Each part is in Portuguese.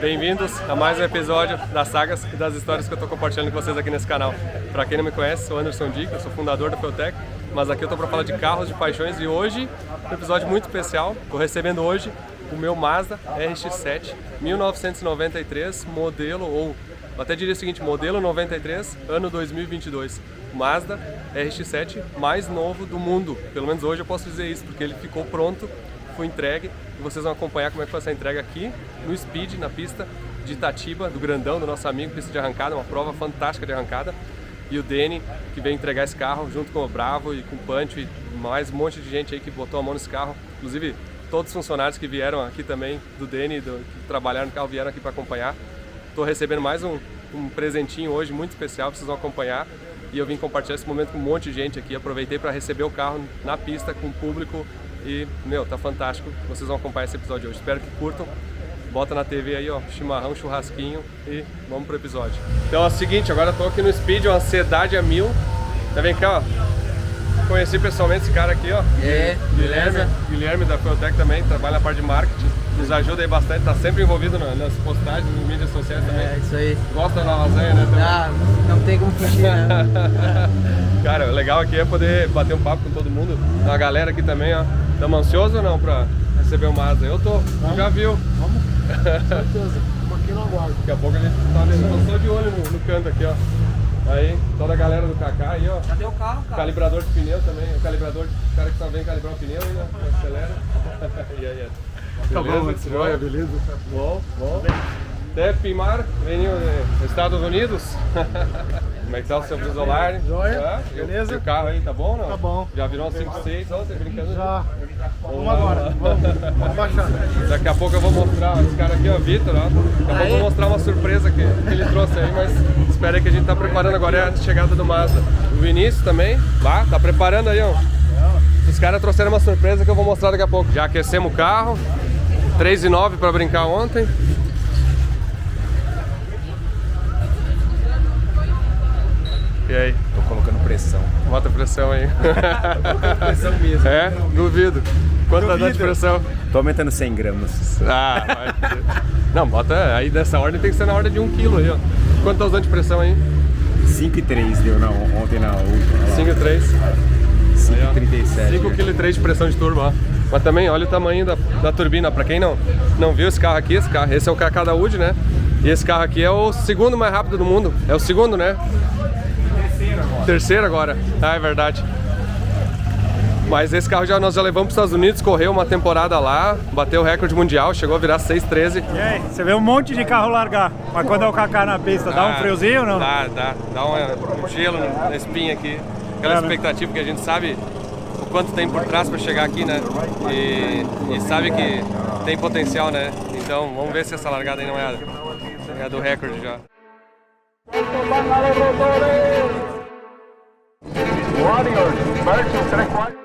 Bem-vindos a mais um episódio das sagas e das histórias que eu estou compartilhando com vocês aqui nesse canal. Para quem não me conhece, sou Anderson Dick, eu sou fundador da Feutec, mas aqui eu estou para falar de carros, de paixões, e hoje, um episódio muito especial. Estou recebendo hoje o meu Mazda RX-7 1993, modelo, ou até diria o seguinte, modelo 93, ano 2022. Mazda RX-7 mais novo do mundo, pelo menos hoje eu posso dizer isso, porque ele ficou pronto, foi entregue, e vocês vão acompanhar como é que foi essa entrega aqui no Speed, na pista de Itatiba, do Grandão, do nosso amigo, pista de arrancada, uma prova fantástica de arrancada. E o Deni, que veio entregar esse carro junto com o Bravo e com o Pancho e mais um monte de gente aí que botou a mão nesse carro, inclusive todos os funcionários que vieram aqui também, do Deni, que trabalharam no carro, vieram aqui para acompanhar. Estou recebendo mais um presentinho hoje muito especial, vocês vão acompanhar. E eu vim compartilhar esse momento com um monte de gente aqui. Aproveitei para receber o carro na pista com o público e, meu, tá fantástico. Vocês vão acompanhar esse episódio hoje. Espero que curtam. Bota na TV aí, ó, chimarrão, churrasquinho e vamos pro episódio. Então é o seguinte, agora eu tô aqui no Speed, uma Cidade a 1000. Tá vendo cá, ó? Conheci pessoalmente esse cara aqui, ó. Guilherme da Feutec também, trabalha na parte de marketing. Nos ajuda aí bastante, tá sempre envolvido nas postagens, nas mídias sociais também. É, isso aí. Gosta da lasanha, né? Ah, não tem como fugir, né? Cara, o legal aqui é poder bater um papo com todo mundo. A galera aqui também, ó. Estamos ansiosos ou não pra receber o Mazda? Eu tô, já viu? Vamos? Com certeza, estamos aqui no aguardo. Daqui a pouco a gente tá só de olho no canto aqui, ó. Aí, toda a galera do Kaká aí, ó. Cadê o carro, cara? Calibrador de pneu também, o calibrador, o cara que só vem calibrar o pneu aí, né? Acelera. E aí, Tá bom, beleza? joia, beleza? Bom. Até Pimar, veio dos Estados Unidos. Como é que tá o seu Frisolar? Joia, beleza? E o carro aí, tá bom ou não? Tá bom. Já virou um 5.6 ontem, brincando? Já. Vamos agora, vamos baixar. Daqui a pouco eu vou mostrar esse cara aqui, ó, Vitor, ó. Daqui a pouco eu vou mostrar uma surpresa que ele trouxe aí, mas espera aí que a gente tá preparando agora é a chegada do Mazda. O Vinícius também, tá preparando aí, ó. Os caras trouxeram uma surpresa que eu vou mostrar daqui a pouco. Já aquecemos o carro, 3,9 para brincar ontem. E aí? Tô colocando pressão. Bota pressão aí. Tô colocando pressão mesmo. É? Duvido. Quanto tá dando de pressão? Tô aumentando 100 gramas. Ah, vai. Não, bota aí dessa ordem, tem que ser na ordem de 1 kg aí, ó. Quanto tá usando de pressão aí? 5,3 deu ontem na última. 5,3. 5,37. 5,3 kg de pressão de turbo, ó. Mas também olha o tamanho da turbina. Pra quem não viu esse carro aqui, esse é o KK da Wood, né? E esse carro aqui é o segundo mais rápido do mundo. É o segundo, né? Terceiro agora. Ah, é verdade. Mas esse carro nós já levamos para os Estados Unidos, correu uma temporada lá, bateu o recorde mundial, chegou a virar 6,13. E aí, você vê um monte de carro largar, mas quando é o KK na pista, dá um friozinho ou não? Dá um gelo na espinha aqui. Aquela expectativa que a gente sabe o quanto tem por trás para chegar aqui, né? E sabe que tem potencial, né? Então vamos ver se essa largada aí não é do recorde já. Warriors, versus 3/4.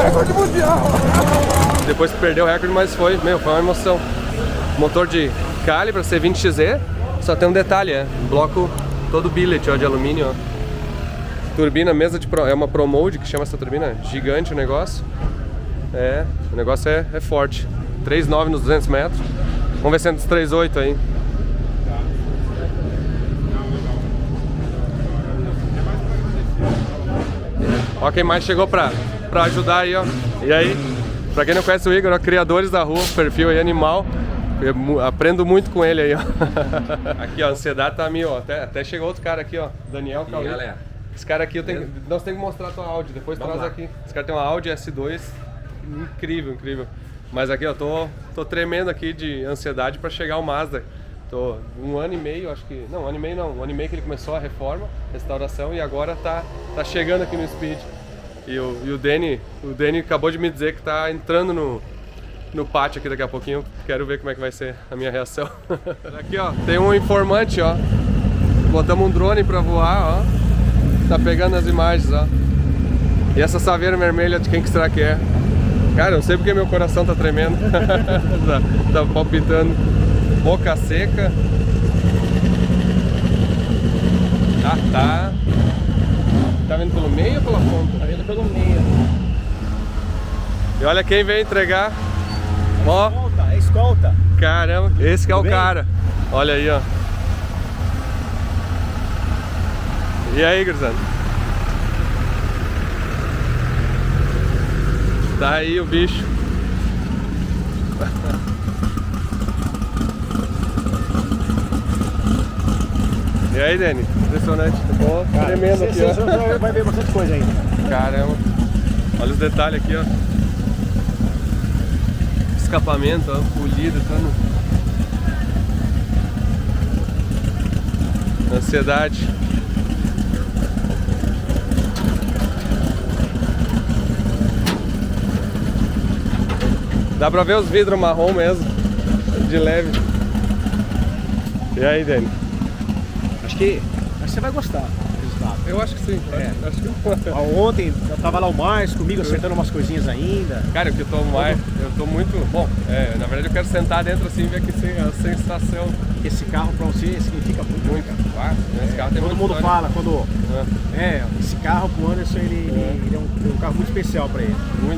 Recorde mundial! Depois que perdeu o recorde, mas foi uma emoção. Motor de Calibra C20XE, só tem um detalhe, bloco todo billet, ó, de alumínio, ó. Turbina, mesa de é uma ProMold que chama essa turbina, gigante o negócio. O negócio é forte. 3.9 nos 200 metros. Vamos ver se entra os 3.8 aí. Ó quem mais chegou pra ajudar aí, ó. E aí, pra quem não conhece o Igor, ó, criadores da rua, perfil aí animal. Eu aprendo muito com ele aí, ó. Aqui, ó, a ansiedade tá a mil, ó. Até chegou outro cara aqui, ó. Daniel Cauê. Esse cara aqui, nós temos que mostrar a tua Audi, depois traz aqui. Esse cara tem uma Audi S2, incrível, incrível. Mas aqui, ó, tô tremendo aqui de ansiedade pra chegar ao Mazda. Tô 1 ano e meio, acho que... Não, 1 ano e meio não. 1 ano e meio que ele começou a reforma, restauração, e agora tá chegando aqui no Speed. E o Danny acabou de me dizer que tá entrando no pátio aqui daqui a pouquinho. Quero ver como é que vai ser a minha reação. Aqui, ó, tem um informante, ó. Botamos um drone pra voar, ó. Tá pegando as imagens, ó. E essa saveira vermelha, de quem que será que é? Cara, eu não sei porque meu coração tá tremendo. tá palpitando. Boca seca. Tá vindo pelo meio ou pela ponta? Tá vindo pelo meio. E olha quem veio entregar. Ó. É escolta. Caramba, esse que é o cara. Olha aí, ó. E aí, gurizada? Tá aí o bicho. E aí, Dani? Impressionante. Bom, tremendo aqui, ó. Você vai ver bastante coisa ainda. Caramba. Olha os detalhes aqui, ó. Escapamento, ó, polido, tá no... Ansiedade. Dá pra ver os vidros marrom mesmo, de leve. E aí, Dani? Acho que você vai gostar do resultado. Eu acho que sim. Acho que... Ontem eu tava lá o Márcio comigo acertando umas coisinhas ainda. Cara, o que eu tô muito... Bom, na verdade eu quero sentar dentro assim e ver aqui a sensação. Esse carro pra você significa muito. Esse carro tem todo mundo fala, esse carro pro Anderson, ele é um carro muito especial pra ele.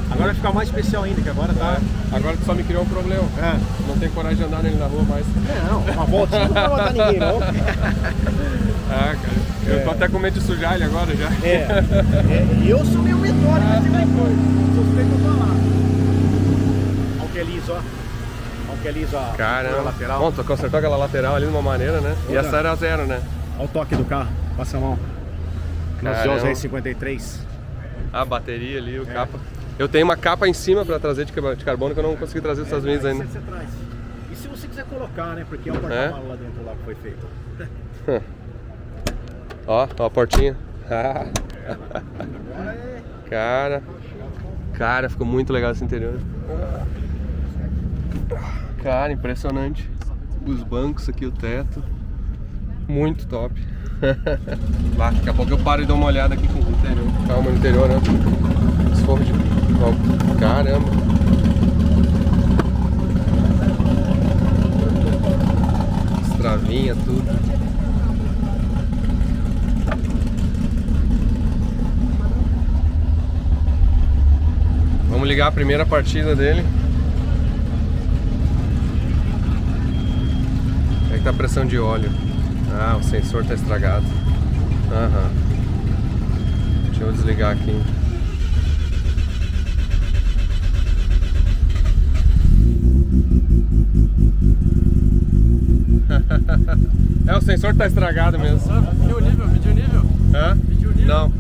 Agora vai ficar mais especial ainda, que agora tá... Agora tu só me criou um problema. Não tenho coragem de andar nele na rua mais. Não, uma volta não vai matar ninguém, não. Cara, eu tô até com medo de sujar ele agora já. E eu sou meio metódico assim depois. Suspeito pra falar. Olha o que é liso, ó. Olha o que é liso a lateral. Bom, tu consertou aquela lateral ali de uma maneira, né? E essa era 0, né? Olha o toque do carro, passa a mão. Nós usamos aí 53. A bateria ali, o capa. Eu tenho uma capa em cima pra trazer de carbono que eu não consegui trazer dos Estados Unidos ainda. Você traz. E se você quiser colocar, né? Porque é um porta-malas lá dentro lá que foi feito. Ó a portinha. Cara, ficou muito legal esse interior. Cara, impressionante. Os bancos aqui, o teto. Muito top. Lá, daqui a pouco eu paro e dou uma olhada aqui com o interior. Calma, no interior, né? Os forros de... Caramba. Travinha, tudo. Vamos ligar a primeira partida dele. Aí tá a pressão de óleo. O sensor tá estragado. Deixa eu desligar aqui. O sensor tá estragado mesmo. Mediu o nível? Mediu o nível? Mediu o nível? Não.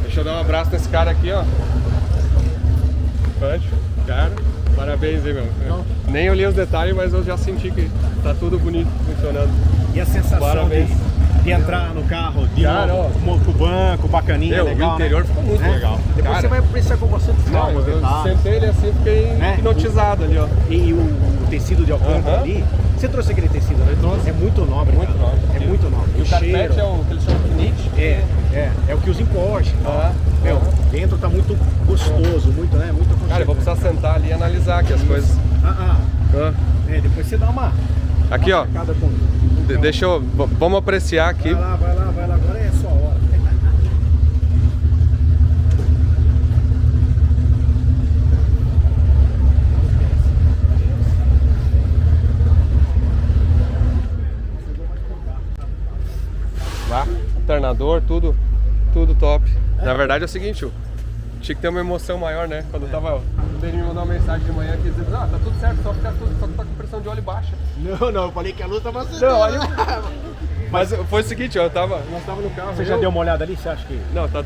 Deixa eu dar um abraço nesse cara aqui, ó. Cara, parabéns aí, meu. Nem olhei os detalhes, mas eu já senti que tá tudo bonito, funcionando. E a sensação Parabéns. de entrar no carro, de Cara, ó. com o banco, bacaninha, legal, o interior né? ficou muito Né? legal. Depois Cara, você vai apreciar com bastante calma os eu detalhes. sentei ele assim, fiquei É. hipnotizado ali, ó. E o tecido de alcântara Aham. ali, você trouxe aquele tecido, né? trouxe. É muito nobre, Muito cara. nobre. É muito nobre. E o carpete cheiro, é o que eles chamam de knit. é o que usa em Porsche. Ah, Meu, ah. dentro tá muito gostoso, muito, né? Muito aconchegante. Cara, eu vou precisar sentar ali e analisar aqui as coisas. Ah, depois você dá uma Aqui, ó. checada com... Deixa eu... Vamos apreciar aqui. Vai lá, agora é sua hora. Lá, alternador, tudo top. Na verdade é o seguinte, tinha que ter uma emoção maior, né? Quando eu tava... O Denis me mandou uma mensagem de manhã aqui dizendo, tá tudo certo, só que tá com pressão de óleo baixa. Não, eu falei que a luz tava acendendo. Não, aí Mas foi o seguinte, nós tava no carro. Você já deu uma olhada ali? Você acha que... Não, tá,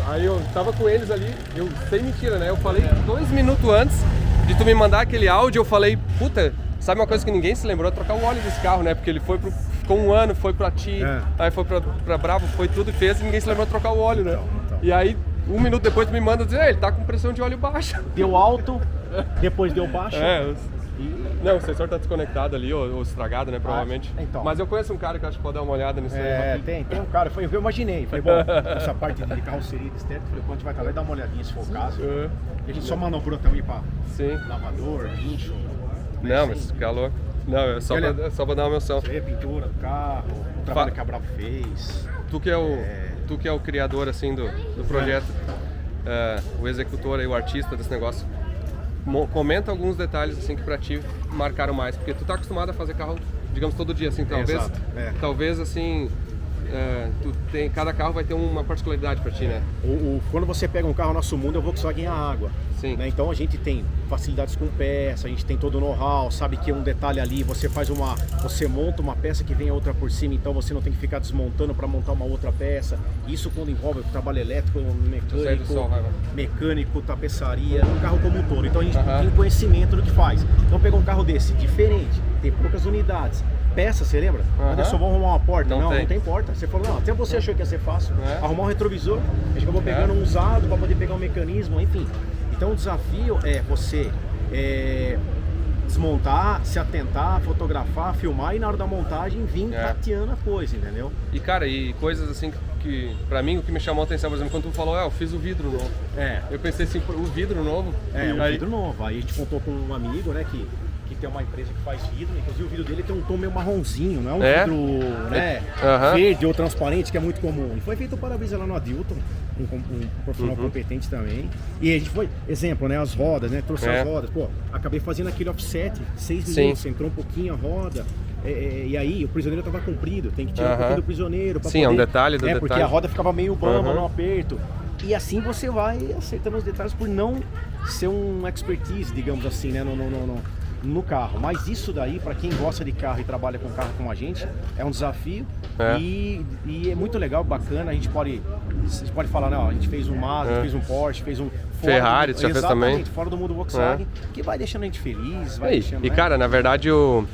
aí eu tava com eles ali, eu sem mentira, né? Eu falei 2 minutos antes de tu me mandar aquele áudio, eu falei, puta, sabe uma coisa que ninguém se lembrou? Trocar o óleo desse carro, né? Porque ele ficou 1 ano, foi pra ti, aí foi pra Bravo, foi tudo que fez e ninguém se lembrou de trocar o óleo, né? Então. E aí, 1 minuto depois tu me manda dizer, ele tá com pressão de óleo baixa. Deu alto, depois deu baixo. Não, o sensor tá desconectado ali, ou estragado, né, provavelmente. Então. Mas eu conheço um cara que eu acho que pode dar uma olhada nisso aí. Tem um cara, foi o que eu imaginei. Falei, bom, essa parte de carroceria de estética, falei, quando a gente vai estar lá, dá uma olhadinha se for o caso. E a gente só manobrou também pra Sim. lavador, guincho. Não, mas fica louco. Não, é só pra dar uma noção. Isso aí, a pintura do carro, o trabalho que a Bravo fez. Tu que é o criador, assim, do projeto, o executor aí, o artista desse negócio, comenta alguns detalhes, assim, que pra ti marcaram mais. Porque tu tá acostumado a fazer carro, digamos, todo dia, assim, talvez... Exato, Talvez, assim... cada carro vai ter uma particularidade pra ti, né? Quando você pega um carro, nosso mundo é o Volkswagen a água. Sim. Né? Então a gente tem facilidades com peça, a gente tem todo o know-how, sabe que um detalhe ali, você monta uma peça que vem a outra por cima, então você não tem que ficar desmontando para montar uma outra peça. Isso quando envolve o trabalho elétrico, mecânico, tapeçaria, um carro como um todo. Então a gente tem conhecimento do que faz. Então pegar um carro desse, diferente, tem poucas unidades. Peça, você lembra? Anderson, vamos arrumar uma porta? Não tem porta. Você falou, não, até você achou que ia ser fácil. Arrumar um retrovisor, a gente acabou pegando um usado para poder pegar um mecanismo, enfim. Então o desafio é você desmontar, se atentar, fotografar, filmar e na hora da montagem vir tateando a coisa, entendeu? E cara, e coisas assim que pra mim o que me chamou a atenção, por exemplo, quando tu falou, eu fiz o vidro novo. Eu pensei assim, o vidro novo. Vidro novo. Aí a gente contou com um amigo, né, que tem uma empresa que faz vidro, inclusive o vidro dele tem um tom meio marronzinho, não é um vidro verde ou transparente, que é muito comum. E foi feito o para-brisa lá no Adilton, um profissional competente também. E a gente foi, exemplo, né, as rodas, né, trouxe as rodas, acabei fazendo aquele offset, 6 minutos, entrou um pouquinho a roda. E aí o prisioneiro estava comprido, tem que tirar um pouquinho do prisioneiro para poder... é um detalhe do detalhe. Porque a roda ficava meio bamba no aperto. E assim você vai acertando os detalhes por não ser um expertise, digamos assim, né, no carro. Mas isso daí, para quem gosta de carro e trabalha com carro como a gente, é um desafio e é muito legal, bacana. A gente pode falar, não, a gente fez um Mazda, a gente fez um Porsche, fez um Ferrari, você já fez também. Fora do mundo Volkswagen, que vai deixando a gente feliz, vai deixando... E cara, na verdade o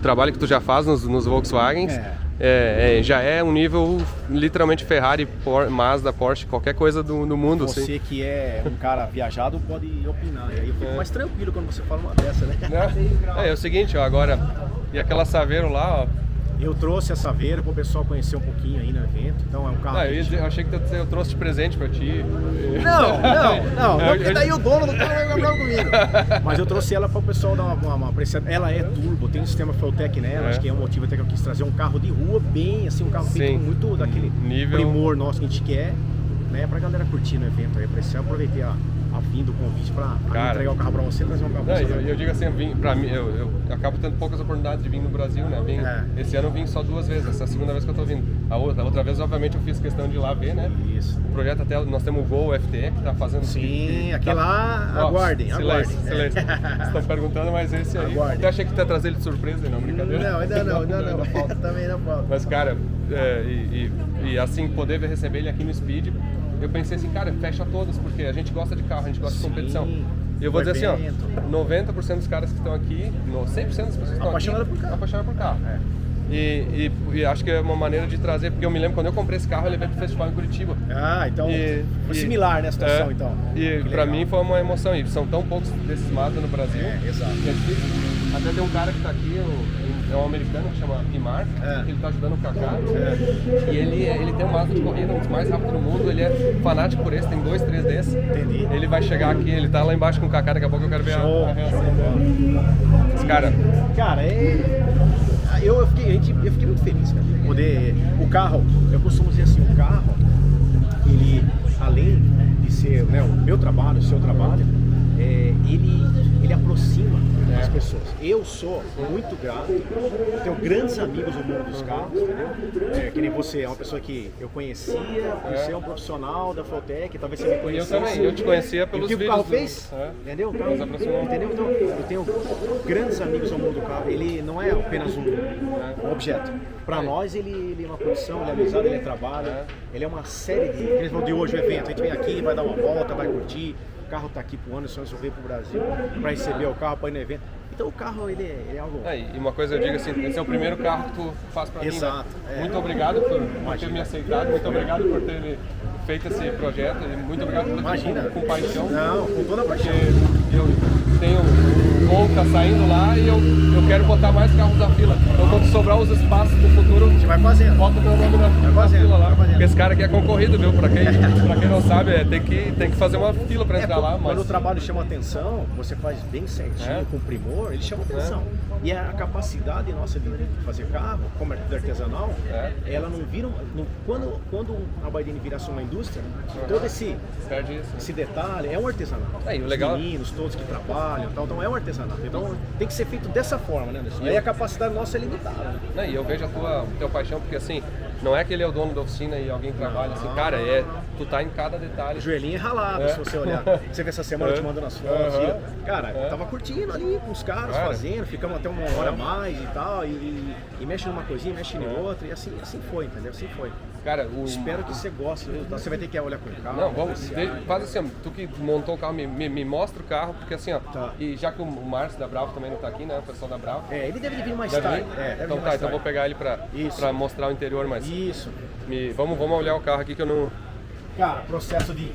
trabalho que tu já faz nos Volkswagens já é um nível literalmente Ferrari, Mazda, Porsche, qualquer coisa do mundo. Você assim. que é um cara viajado pode opinar, e aí eu fico mais tranquilo quando você fala uma dessa, né? É o seguinte, ó, agora, e aquela Saveiro lá, ó. Eu trouxe a Saveiro para o pessoal conhecer um pouquinho aí no evento, então é um carro... Eu achei que eu trouxe de presente para ti. Não, porque daí o dono do carro vai ficar bravo comigo. Mas eu trouxe ela para o pessoal dar uma apreciada. Ela é turbo, tem um sistema Feltec nela, acho que é um motivo até que eu quis trazer um carro de rua bem, assim, um carro feito com muito daquele primor nosso que a gente quer, né, pra galera curtir no evento aí, apreciar. Eu aproveitei a vinda do convite pra entregar o carro pra você, trazer um carro pra você. Eu digo assim, eu acabo tendo poucas oportunidades de vir no Brasil, né? Esse ano eu vim só 2 vezes, essa é a segunda vez que eu tô vindo. A outra vez, obviamente, eu fiz questão de ir lá ver, né? Isso. O projeto até, nós temos o Gol FTE que tá fazendo... Sim, aquele lá, aguardem. Silêncio. Vocês estão perguntando, mas esse aí... Aguardem. Eu achei que tu ia trazer ele de surpresa, não, brincadeira. Não, ainda não. Também não falta. Mas, cara, e assim, poder receber ele aqui no Speed... Eu pensei assim, cara, fecha todas, porque a gente gosta de carro, a gente gosta de competição. E eu vou dizer assim, ó, 90% dos caras que estão aqui, 100% das pessoas que estão aqui, apaixonadas por carro. E acho que é uma maneira de trazer, porque eu me lembro quando eu comprei esse carro, ele veio pro festival em Curitiba. Ah, então foi similar, né, a situação, então. E pra mim foi uma emoção, e são tão poucos desses Mazda no Brasil. Exato. Que é difícil. Até tem um cara que tá aqui, é um americano que chama Pimar, que ele tá ajudando o Kaká. E ele tem um Mazda de corrida, um dos mais rápidos do mundo, ele é fanático por esse, tem 2, 3 desses. Entendi. Ele vai chegar aqui, ele tá lá embaixo com o Kaká, daqui a pouco eu quero ver a reação dele. Esse cara... Cara, eu fiquei muito feliz, cara, de poder... O carro, eu costumo dizer assim, o carro, ele, além de ser, né, o meu trabalho, o seu trabalho, ele aproxima as pessoas. Eu sou muito grato, tenho grandes amigos no mundo dos carros, entendeu? Que nem você, é uma pessoa que eu conhecia, você é um profissional da Feltec, talvez você me conhecesse. Eu também, eu te conhecia pelos vídeos. O que o carro fez, entendeu? O carro, entendeu? Então, eu tenho grandes amigos no mundo do carro, ele não é apenas um objeto. Para nós, ele é uma condição, ele é amizade, ele é trabalho, ele é uma série de... Eles vão de hoje o evento, a gente vem aqui, vai dar uma volta, vai curtir. O carro tá aqui pro Anderson, eu veio pro Brasil para receber o carro, para ir no evento. Então o carro, ele é algo... E uma coisa eu digo assim, esse é o primeiro carro que tu faz para mim. Exato. Né? Muito obrigado por ter me aceitado, muito obrigado por ter feito esse projeto, e muito obrigado por ter com paixão. Não, com toda a paixão. Eu tenho um voo que tá saindo lá e eu quero botar mais carros na fila. Então quando sobrar os espaços no futuro, a gente vai fazendo. Bota o meu nome na fila lá. Porque esse cara aqui é concorrido, viu? Pra quem não sabe, tem que fazer uma fila pra entrar lá. Mas... Quando o trabalho chama atenção, você faz bem certinho, com primor, ele chama atenção. E a capacidade nossa de fazer carro, como artesanal, ela não vira... Quando a Baidine virasse uma indústria, todo esse detalhe é um artesanato. O legal... Os meninos todos que trabalham, então é um artesanato. Então tem que ser feito dessa forma, né, Anderson? E aí a capacidade nossa é limitada. E eu vejo a tua paixão, porque assim, não é que ele é o dono da oficina e alguém trabalha assim, cara, tu tá em cada detalhe. O joelhinho é ralado, se você olhar. Você vê essa semana eu te mandando as fotos. Cara, eu tava curtindo ali com os caras, fazendo, ficamos até uma hora a mais e tal, e mexe numa coisinha, mexe em outra, e assim foi, entendeu? Assim foi. Cara, espero que você goste do resultado. Você vai ter que olhar com o carro. Não, vamos, faz assim, tu que montou o carro, me mostra o carro, porque assim, ó, e já que o Márcio da Bravo também não tá aqui, né, o pessoal da Bravo. Ele deve vir mais tarde. Então tá, então vou pegar ele pra mostrar o interior, mas... Isso. Vamos olhar o carro aqui que eu não... Cara, processo de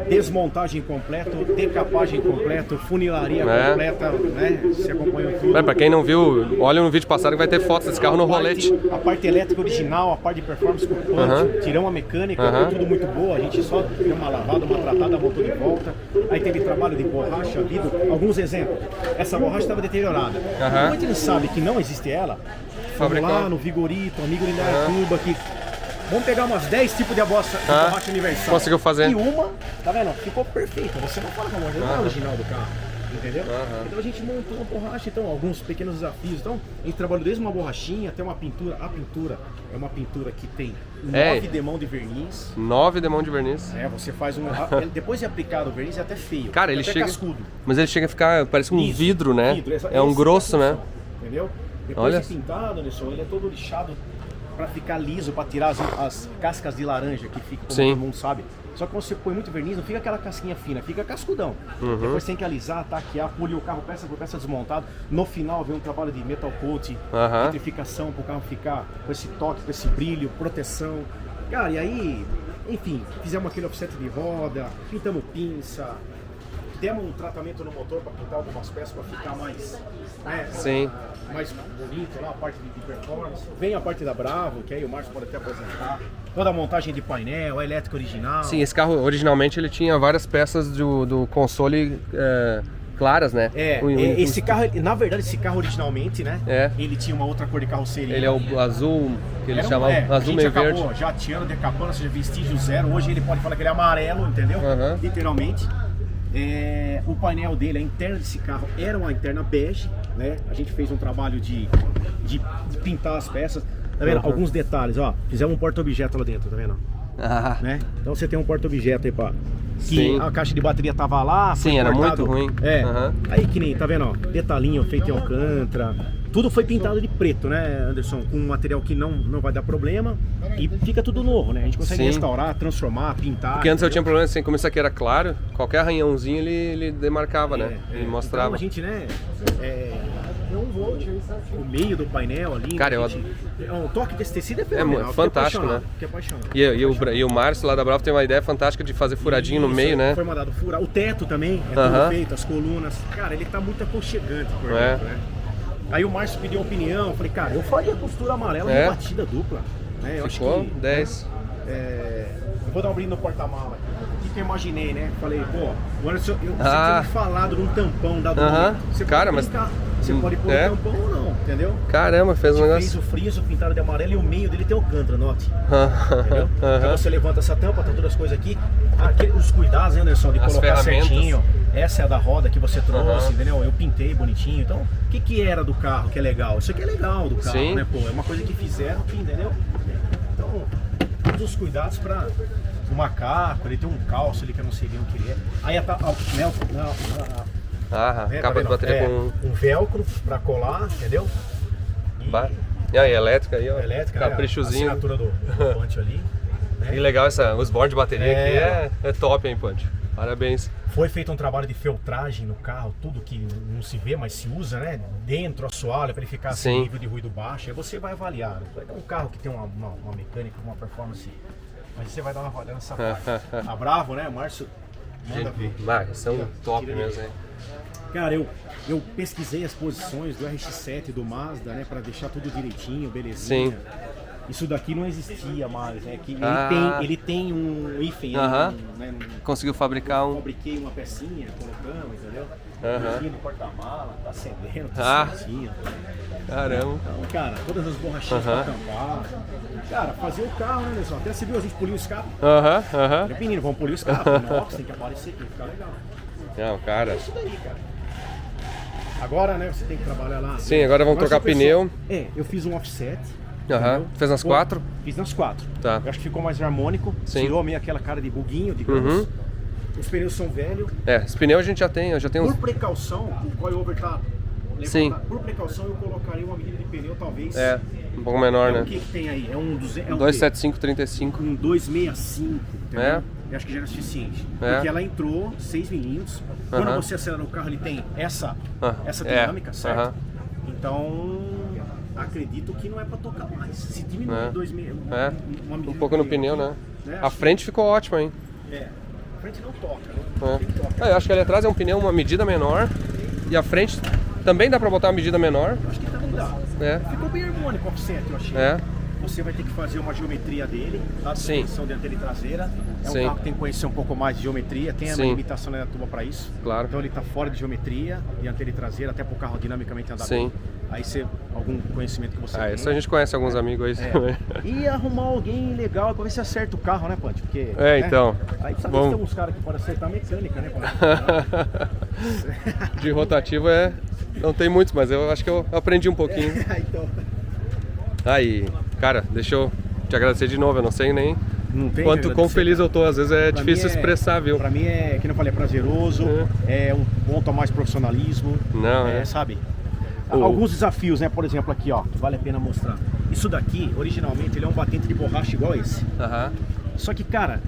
desmontagem completo, decapagem completo, funilaria completa, né? Você acompanhou tudo. Pra quem não viu, olha no vídeo passado que vai ter fotos desse carro no rolete. A parte elétrica original, a parte de performance com o tirão a mecânica, tudo muito boa. A gente só deu uma lavada, uma tratada, voltou de volta. Aí teve trabalho de borracha, vidro. Alguns exemplos. Essa borracha estava deteriorada. Muita gente sabe que não existe ela. Vamos lá no Vigorito, amigo de Indaiatuba, que... Vamos pegar umas 10 tipos de borracha universal. Conseguiu fazer. E uma, tá vendo? Ficou perfeita. Você não fala com a borracha, não é original do carro. Entendeu? Então a gente montou uma borracha, então, alguns pequenos desafios. Então, a gente trabalhou desde uma borrachinha até uma pintura. A pintura é uma pintura que tem 9 demão de verniz. 9 demão de verniz. Você faz depois de aplicado o verniz é até feio. Cara, ele até chega. Cascudo. Mas ele chega a ficar, parece um vidro, né? É um grosso, né? Entendeu? Depois de pintado, Anderson, ele é todo lixado para ficar liso, para tirar as cascas de laranja que fica, como todo mundo sabe. Só que quando você põe muito verniz, não fica aquela casquinha fina, fica cascudão. Depois tem que alisar, taquear, polir o carro peça por peça desmontado. No final vem um trabalho de metal coat, vitrificação para o carro ficar com esse toque, com esse brilho, proteção. Cara, e aí, enfim, fizemos aquele offset de roda, pintamos pinça, demos um tratamento no motor para pintar algumas peças para ficar mais, mais bonito lá, a parte de performance. Vem a parte da Bravo, que aí o Márcio pode até apresentar. Toda a montagem de painel, a elétrica original. Sim, esse carro originalmente ele tinha várias peças do console claras, né? Esse carro, na verdade, esse carro originalmente, né? Ele tinha uma outra cor de carroceria. Ele é o azul, que eles chamam azul meio verde. Jateando, decapando, ou seja, vestígio zero. Hoje ele pode falar que ele é amarelo, entendeu? Literalmente. O painel dele, a interna desse carro era uma interna bege, né? A gente fez um trabalho de pintar as peças, tá vendo? Alguns detalhes, ó, fizemos um porta-objeto lá dentro, tá vendo? Né? Então você tem um porta-objeto aí, pá. Que a caixa de bateria tava lá, sim, era muito ruim. Aí que nem, tá vendo, ó, detalhinho feito em alcântara. Tudo foi pintado de preto, né, Anderson? Com um material que não vai dar problema. E fica tudo novo, né? A gente consegue restaurar, transformar, pintar. Porque antes eu tinha problema assim, como isso aqui era claro, qualquer arranhãozinho ele demarcava, né? Ele mostrava. Então a gente, né, um volt, o meio do painel ali. Cara, um toque desse tecido é fenomenal. Fantástico, né? E o Márcio lá da Bravo tem uma ideia fantástica de fazer furadinho no meio, né? Foi mandado furar. O teto também é tudo feito, as colunas. Cara, ele tá muito aconchegante por dentro, né? Aí o Márcio pediu opinião, eu falei, cara, eu faria costura amarela de batida dupla. Né? Eu Ficou acho que, 10. Eu vou dar um brinde no porta-mala aqui. O que eu imaginei, né? Falei, pô, agora você tinha me falado de um tampão da dupla. Você cara, pode brincar, você pode pôr um tampão ou não, entendeu? Caramba, fez um negócio. Fez o friso pintado de amarelo e o meio dele tem alcântara, note. Entendeu? Então você levanta essa tampa, tá todas as coisas aqui. Os cuidados, né, Anderson, de colocar certinho. Essa é a da roda que você trouxe, entendeu? Eu pintei bonitinho. Então, o que era do carro que é legal? Isso aqui é legal do carro, né? Pô, é uma coisa que fizeram, entendeu? Então, todos os cuidados pra o macaco, ele tem um calço ali que eu não sei bem o que é. Aí capa de bateria com um velcro pra colar, entendeu? E aí, elétrica aí, ó. Elétrica, caprichozinho. A assinatura do Punch ali. Né? E legal os bords de bateria aqui é top, hein, Punch? Parabéns. Foi feito um trabalho de filtragem no carro, tudo que não se vê, mas se usa, né? Dentro, assoalho, para ele ficar assim, nível de ruído baixo. Aí você vai avaliar. Um carro que tem uma mecânica, uma performance, mas você vai dar uma avaliada nessa parte. A Bravo, né? O Márcio manda ver. São top mesmo, hein? Cara, eu pesquisei as posições do RX-7 do Mazda, né? Para deixar tudo direitinho, belezinha. Sim. Isso daqui não existia mais, né? Que ele tem um hífen, né? Conseguiu fabricar um... Fabriquei uma pecinha, colocamos, entendeu? Borrachinha de porta-mala, tá acendendo, certinho. Caramba. Então, cara, todas as borrachinhas pra tampar. Cara, fazer o carro, né, Anderson? Até você viu a gente polir o escape. Menino, vamos polir o escape. Nossa, tem que aparecer aqui, ficar legal. Não, cara. É isso daí, cara. Agora, né, você tem que trabalhar lá. Sim, agora vamos trocar pneu. Eu fiz um offset. Fez nas 4? Fiz nas 4. Tá. Eu acho que ficou mais harmônico. Sim. Tirou meio aquela cara de buguinho, digamos. Os pneus são velhos. Os pneus a gente já tem, Por precaução, o coilover tá levantado. Sim. Por precaução, eu colocaria uma medida de pneu, talvez. Um pouco menor, né? O que tem aí? É um 275/35. Um 265, entendeu? Eu acho que já era suficiente. Porque ela entrou 6 milímetros. Quando você acelera o carro, ele tem essa dinâmica, certo? Então, acredito que não é para tocar mais. Se diminuir 2,5, um pouco no pneu, né? A frente ficou ótima, hein? A frente não toca, né? Eu acho que ali atrás é um pneu uma medida menor e a frente também dá para botar uma medida menor. Acho que também dá. Ficou bem harmônico o offset, eu achei. Você vai ter que fazer uma geometria dele, a suspensão dianteira e traseira. É um carro que tem que conhecer um pouco mais de geometria, tem uma limitação na tuba para isso. Claro. Então ele está fora de geometria, dianteira e traseira, até para o carro dinamicamente andar bem. Aí algum conhecimento que você tem. Isso a gente conhece alguns amigos aí também. E arrumar alguém legal para ver se acerta o carro, né, Punch? Porque, então. Aí precisa ver se tem alguns caras que podem acertar a mecânica, né, De rotativo não tem muitos, mas eu acho que eu aprendi um pouquinho. Então. Aí, cara, deixa eu te agradecer de novo, eu não sei nem quão feliz eu tô, às vezes é difícil expressar, viu? Pra mim que eu falei, é prazeroso, é um ponto a mais profissionalismo, sabe? Alguns desafios, né? Por exemplo, aqui, ó, que vale a pena mostrar. Isso daqui, originalmente, ele é um batente de borracha igual esse. Só que, cara,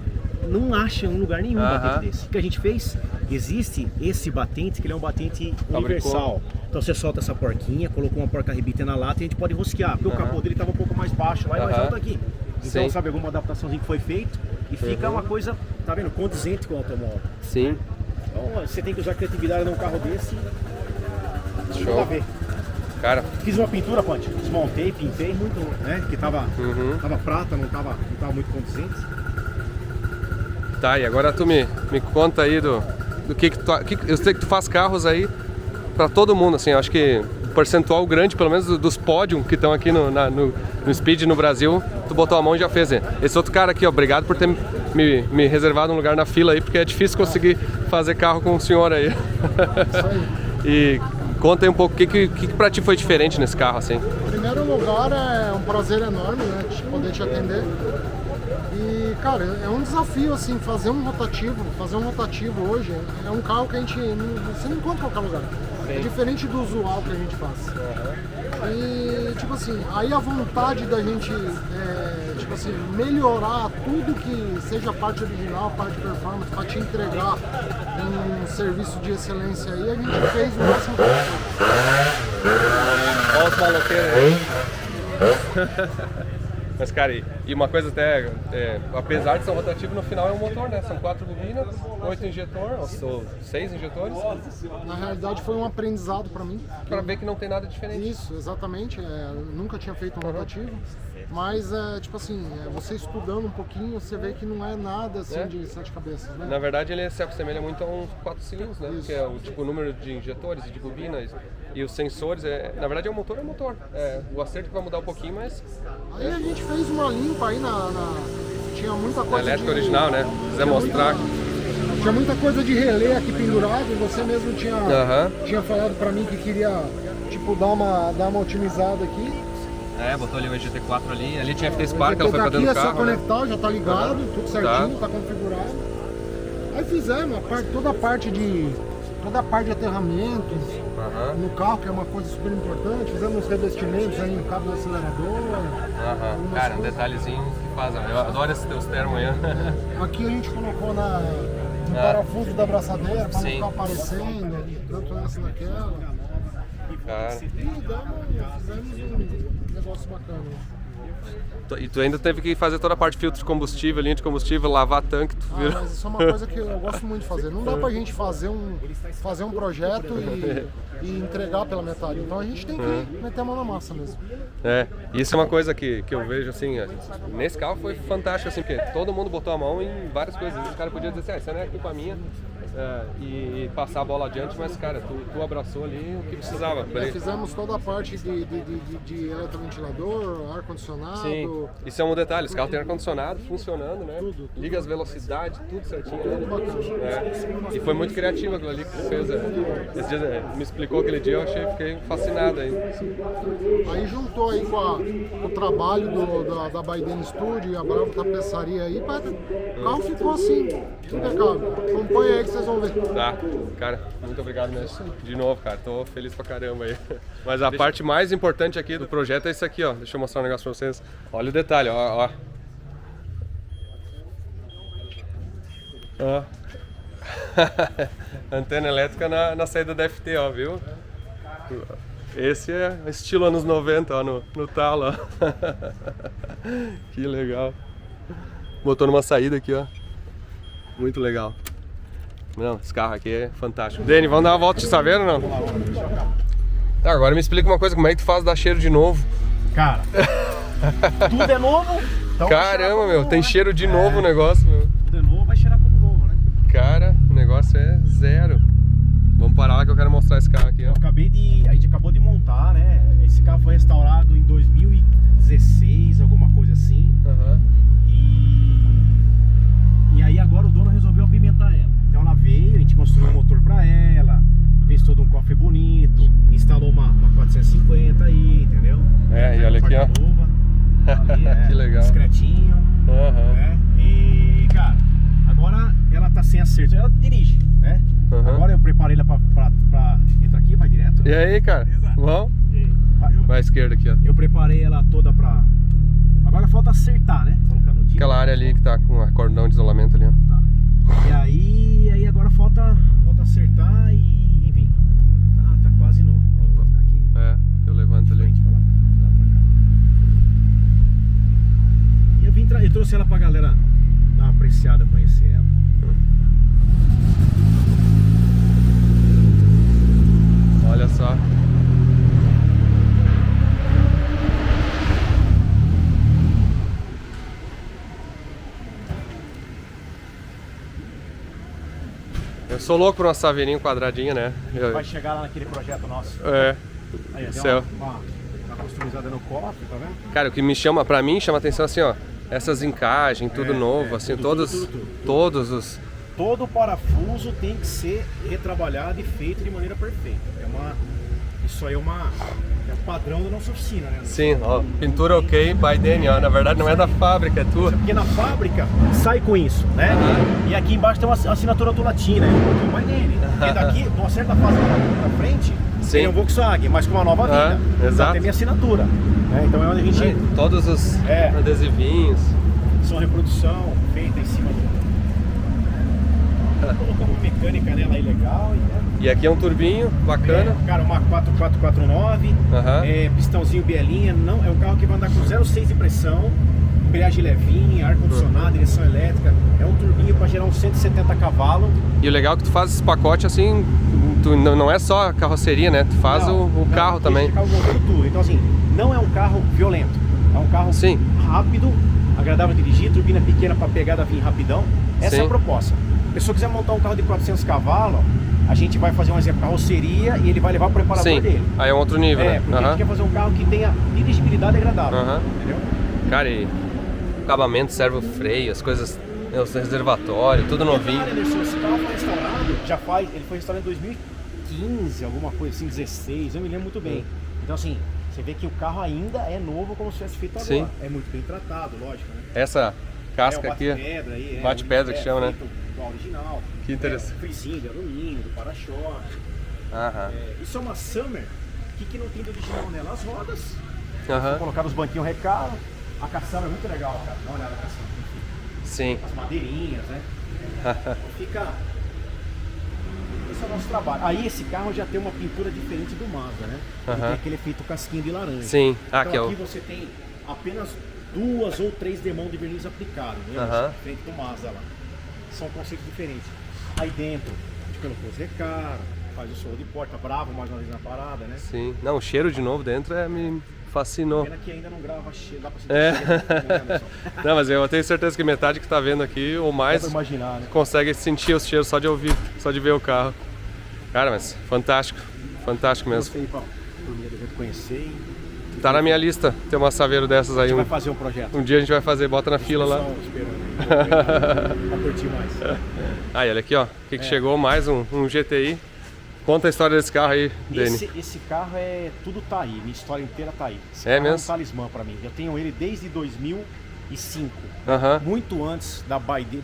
não acha em lugar nenhum batente desse. O que a gente fez? Existe esse batente que ele é um batente universal. Então você solta essa porquinha, colocou uma porca rebita na lata e a gente pode rosquear, porque o capô dele estava um pouco mais baixo lá e mais alto aqui. Então, sabe, alguma adaptaçãozinha que foi feita e fica uma coisa, tá vendo, condizente com o automóvel. Sim. Então você tem que usar criatividade num carro desse. Show. Ver. Cara. Fiz uma pintura, Ponte, desmontei, pintei muito, né? Que tava prata, não tava muito condizente. Tá, e agora tu me conta aí do que tu... Eu sei que tu faz carros aí pra todo mundo, assim, eu acho que um percentual grande, pelo menos dos pódios que estão aqui no Speed no Brasil, tu botou a mão e já fez, né? Esse outro cara aqui, ó, obrigado por ter me reservado um lugar na fila aí, porque é difícil conseguir fazer carro com o senhor aí. E conta aí um pouco o que pra ti foi diferente nesse carro, assim. Em primeiro lugar, é um prazer enorme, né, de poder te atender. E, cara, é um desafio, assim, fazer um rotativo hoje é um carro que você não encontra em qualquer lugar. É diferente do usual que a gente faz. E, tipo assim, aí a vontade da gente tipo assim, melhorar tudo que seja parte original, parte performance, para te entregar um serviço de excelência aí, a gente fez o máximo que Olha os maloqueiros aí. Mas, cara, e uma coisa até, apesar de ser um rotativo, no final é um motor, né? São 4 bobinas, 8 injetores, ou 6 injetores. Na realidade foi um aprendizado para mim. Para ver que não tem nada diferente. Isso, exatamente. Nunca tinha feito um rotativo. Mas, tipo assim, você estudando um pouquinho, você vê que não é nada assim de 7 cabeças, né? Na verdade, ele se assemelha muito a uns 4 cilindros, né? Isso. Que é o tipo, o número de injetores e de bobinas e os sensores. Na verdade, é um motor. O acerto que vai mudar um pouquinho, mas... Aí a gente fez uma limpa aí tinha muita coisa na elétrica original, né? Quiser mostrar... Tinha muita coisa de relé aqui pendurado, e você mesmo tinha falado pra mim que queria, tipo, dar uma otimizada aqui. Botou ali o EGT4 ali tinha FT Spark, ela foi pra dentro do carro. É só conectar, já tá ligado, tudo certinho, tá configurado. Aí fizemos toda a parte de aterramentos no carro, que é uma coisa super importante. Fizemos uns revestimentos aí no cabo do acelerador. Cara, um detalhezinho que faz, eu adoro esses teus termos aí. Aqui a gente colocou no parafuso da abraçadeira pra não ficar aparecendo, tanto essa naquela. Cara. E fizemos um negócio bacana. E tu ainda teve que fazer toda a parte de filtro de combustível, linha de combustível, lavar tanque, tu viu? Mas isso é uma coisa que eu gosto muito de fazer. Não dá pra gente fazer um projeto e entregar pela metade. Então a gente tem que meter a mão na massa mesmo. Isso é uma coisa que eu vejo assim, nesse carro foi fantástico, assim, porque todo mundo botou a mão em várias coisas. O cara podia dizer assim, isso não é culpa minha, e passar a bola adiante, mas cara, tu abraçou ali o que precisava. Fizemos toda a parte de eleroventilador, ar-condicionado. Sim, isso é um detalhe, esse carro tem ar-condicionado funcionando, né? Tudo. Liga as velocidades, tudo certinho. E foi muito criativo aquilo ali que tu fez. Esse dia me explicou aquele dia, fiquei fascinado aí. Aí juntou aí com o trabalho da Baiden Studio e a Bravo Tapeçaria aí, o carro ficou assim, impecável. Acompanha aí que vocês vão ver. Tá, cara, muito obrigado mesmo. De novo, cara, tô feliz pra caramba aí. Mas a parte mais importante aqui do projeto é isso aqui, ó. Deixa eu mostrar um negócio pra vocês. Olha o detalhe, ó. Antena elétrica na saída da FT, ó, viu? Esse é estilo anos 90, ó, no talo, ó. Que legal. Botou numa saída aqui, ó. Muito legal. Não, esse carro aqui é fantástico. Dani, vamos dar uma volta de Saveiro ou não? Tá, agora me explica uma coisa, como é que tu faz dar cheiro de novo? Cara, tudo é novo. Então caramba, meu, tem novo, cheiro de novo o negócio, meu. Tudo é novo, vai cheirar como novo, né? Cara, o negócio é zero. Vamos parar lá que eu quero mostrar esse carro aqui, ó. A gente acabou de montar, né? Esse carro foi restaurado em 2016, alguma coisa assim. E aí agora o dono resolveu apimentar ela. Então ela veio, a gente construiu um motor pra ela, fez todo um cofre bonito, instalou uma 450 aí, entendeu? E olha aqui, ó. Nova, ali, que legal. Discretinho. Né? E, cara, agora ela tá sem acerto, ela dirige, né? Agora eu preparei ela pra entrar aqui, vai direto. E aí, cara? Vamos? Vai à esquerda aqui, ó. Eu preparei ela toda pra... Agora falta acertar, né? Colocar no dia. Aquela área ali que tá com a cordão de isolamento ali, ó. Tá. E aí agora falta acertar e, enfim. Tá quase no... Aqui. Eu levanto ali. Pra lá pra cá. E eu trouxe ela pra galera dar uma apreciada, conhecer ela. Olha só. Eu sou louco por uma saveirinha quadradinha, né? Vai chegar lá naquele projeto nosso. Aí, céu. Uma customizada no cofre, tá vendo? Cara, o que pra mim chama atenção assim, ó. Essas encaixes, tudo novo, assim, todos os... Todo parafuso tem que ser retrabalhado e feito de maneira perfeita. Isso aí é um padrão da nossa oficina, né? Sim, ó, pintura ok, by Dani, ó. Na verdade não é da fábrica, é tua. Porque na fábrica sai com isso, né? E aqui embaixo tem uma assinatura do latina, é um pouquinho by Dani. Porque daqui, numa certa fase da frente, Ele é um Volkswagen, mas com uma nova vida. Exato. Tem minha assinatura. Então é onde a gente... Todos os adesivinhos. São reprodução feita em cima do... Colocamos mecânica nela aí legal. E aqui é um turbinho bacana. Cara, uma 4449, pistãozinho bielinha. Não, é um carro que vai andar com 0,6 de pressão, embreagem levinha, ar-condicionado, direção elétrica. É um turbinho para gerar uns 170 cavalos. E o legal é que tu faz esse pacote assim, tu não é só a carroceria, né? Tu faz o carro também. Tudo. Então assim, não é um carro violento. É um carro rápido, agradável de dirigir, turbina pequena para pegada vir rapidão. Essa é a proposta. Se a pessoa quiser montar um carro de 400 cavalos, a gente vai fazer um exemplo, carroceria, e ele vai levar o preparador dele. Aí é um outro nível, né? Porque a gente quer fazer um carro que tenha dirigibilidade agradável, entendeu? Cara, e o acabamento, servo freio, as coisas, os reservatórios, tudo novinho. Anderson, esse carro foi restaurado, ele foi restaurado em 2015, alguma coisa assim, 16, eu me lembro muito bem. Então assim, você vê que o carro ainda é novo como se tivesse feito agora. Sim. É muito bem tratado, lógico, né? Essa casca aqui, bate-pedra que chama, né? Original. Que interessante. Frisinho de alumínio, do para-choque. Isso é uma Summer. O que não tem de original nela? As rodas. Colocar os banquinhos recaro. A caçamba é muito legal, cara. Dá uma olhada na caçamba. Sim. As madeirinhas, né? Fica... Esse é o nosso trabalho. Aí esse carro já tem uma pintura diferente do Mazda, né? Ele tem aquele efeito casquinha de laranja. Sim. Então aqui você tem apenas 2 ou 3 demãos de verniz aplicado, né? Diferente do Mazda lá. São conceitos diferentes. Aí dentro, a gente colocou os recaros, faz o solo de porta, bravo mais uma vez na parada, né? Sim. Não, o cheiro de novo dentro me fascinou. Pena que ainda não grava cheiro, dá pra sentir cheiro. Não, mas eu tenho certeza que metade que tá vendo aqui, ou mais, imaginar, né? consegue sentir os cheiros só de ouvir, só de ver o carro. Cara, mas fantástico, fantástico mesmo. Gostei, Paulo. Por mim, eu conhecer. Tá na minha lista ter uma Saveiro dessas aí. Vai fazer um projeto. Um dia a gente vai fazer, bota na fila lá. Pra curtir mais. Aí, olha aqui, ó. O que chegou? Mais um GTI. Conta a história desse carro aí, Dani. Esse carro tudo tá aí, minha história inteira tá aí. Esse carro mesmo? É um talismã pra mim. Eu tenho ele desde 2005. Muito antes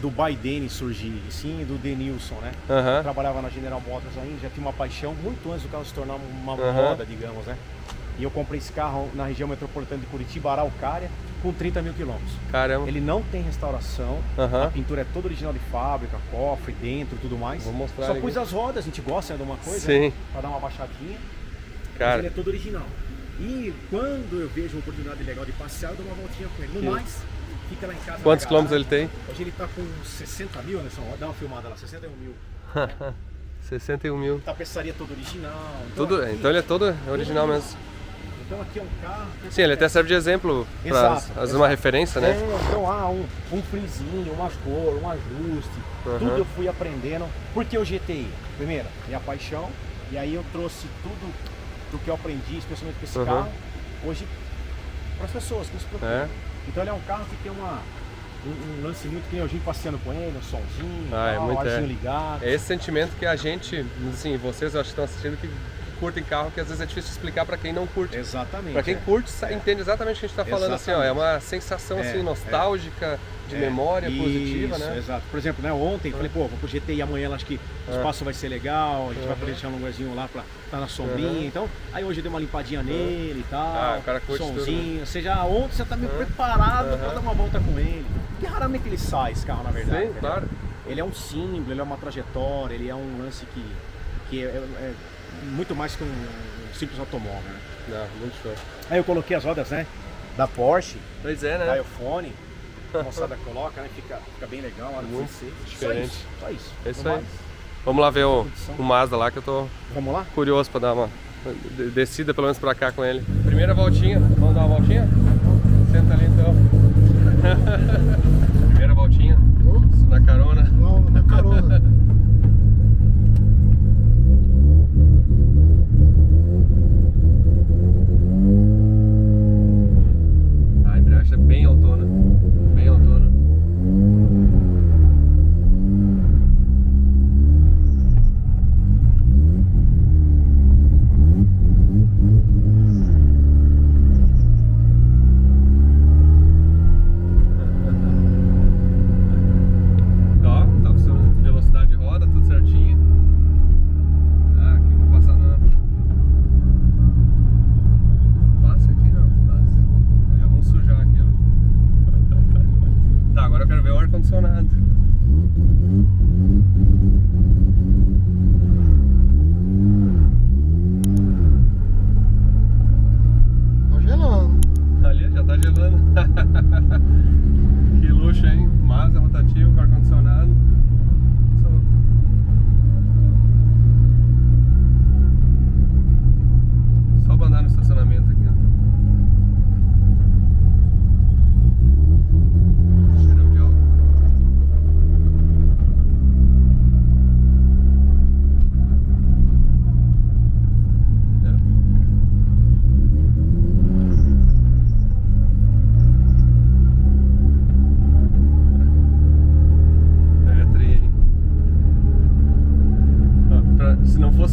do Biden surgir, sim, do Denilson, né? Eu trabalhava na General Motors ainda, já tinha uma paixão muito antes do carro se tornar uma moda, digamos, né? E eu comprei esse carro na região metropolitana de Curitiba, Araucária, com 30 mil quilômetros. Caramba. Ele não tem restauração, a pintura é toda original de fábrica, cofre, dentro, tudo mais. Vou mostrar. Só pus as rodas, a gente gosta de uma coisa, sim, né? Pra dar uma baixadinha. Cara. Mas ele é todo original. E quando eu vejo uma oportunidade legal de passear, eu dou uma voltinha com ele. No mais, fica lá em casa. Quantos quilômetros ele tem? Hoje ele tá com 60 mil, né? Dá uma filmada lá, 61 mil. 61 mil. Tapeçaria toda original. Então ele é todo original mesmo. Então aqui é um carro... Sim, ele até serve de exemplo para às vezes uma referência, né? Então um frisinho, uma cor, um ajuste, tudo eu fui aprendendo. Porque o GTI, primeiro, minha paixão, e aí eu trouxe tudo do que eu aprendi, especialmente com esse carro, hoje para as pessoas que nos procuram. Então ele é um carro que tem um lance muito que nem a gente passeando com ele, um somzinho, um arzinho ligado. É esse sentimento que a gente, assim, vocês eu acho que estão assistindo que curtem carro, que às vezes é difícil explicar para quem não curte. Exatamente. Para quem curte, entende exatamente o que a gente está falando, assim, ó, é uma sensação assim nostálgica, de memória positiva, né? Exato. Por exemplo, né, ontem falei, pô, vou pro GTI amanhã, acho que o espaço vai ser legal, a gente vai poder deixar um lugarzinho lá pra estar na sombrinha, então, aí hoje eu dei uma limpadinha nele e tal, o cara curte somzinho, tudo, né? ou seja, ontem você tá meio preparado pra dar uma volta com ele, porque raramente ele sai, esse carro, na verdade. Sim, claro. Ele é um símbolo, ele é uma trajetória, ele é um lance que é muito mais que um simples automóvel, né? Não, muito show. Aí eu coloquei as rodas, né, da Porsche, pois é, né? da iPhone, a moçada coloca, né, fica bem legal, muito diferente. Só isso. É isso aí. Vamos lá ver o Mazda lá, que eu tô curioso pra dar uma descida pelo menos pra cá com ele. Primeira voltinha, vamos dar uma voltinha? Senta ali então. Primeira voltinha, na carona. Não, na carona. A embreagem é bem autona, bem autona.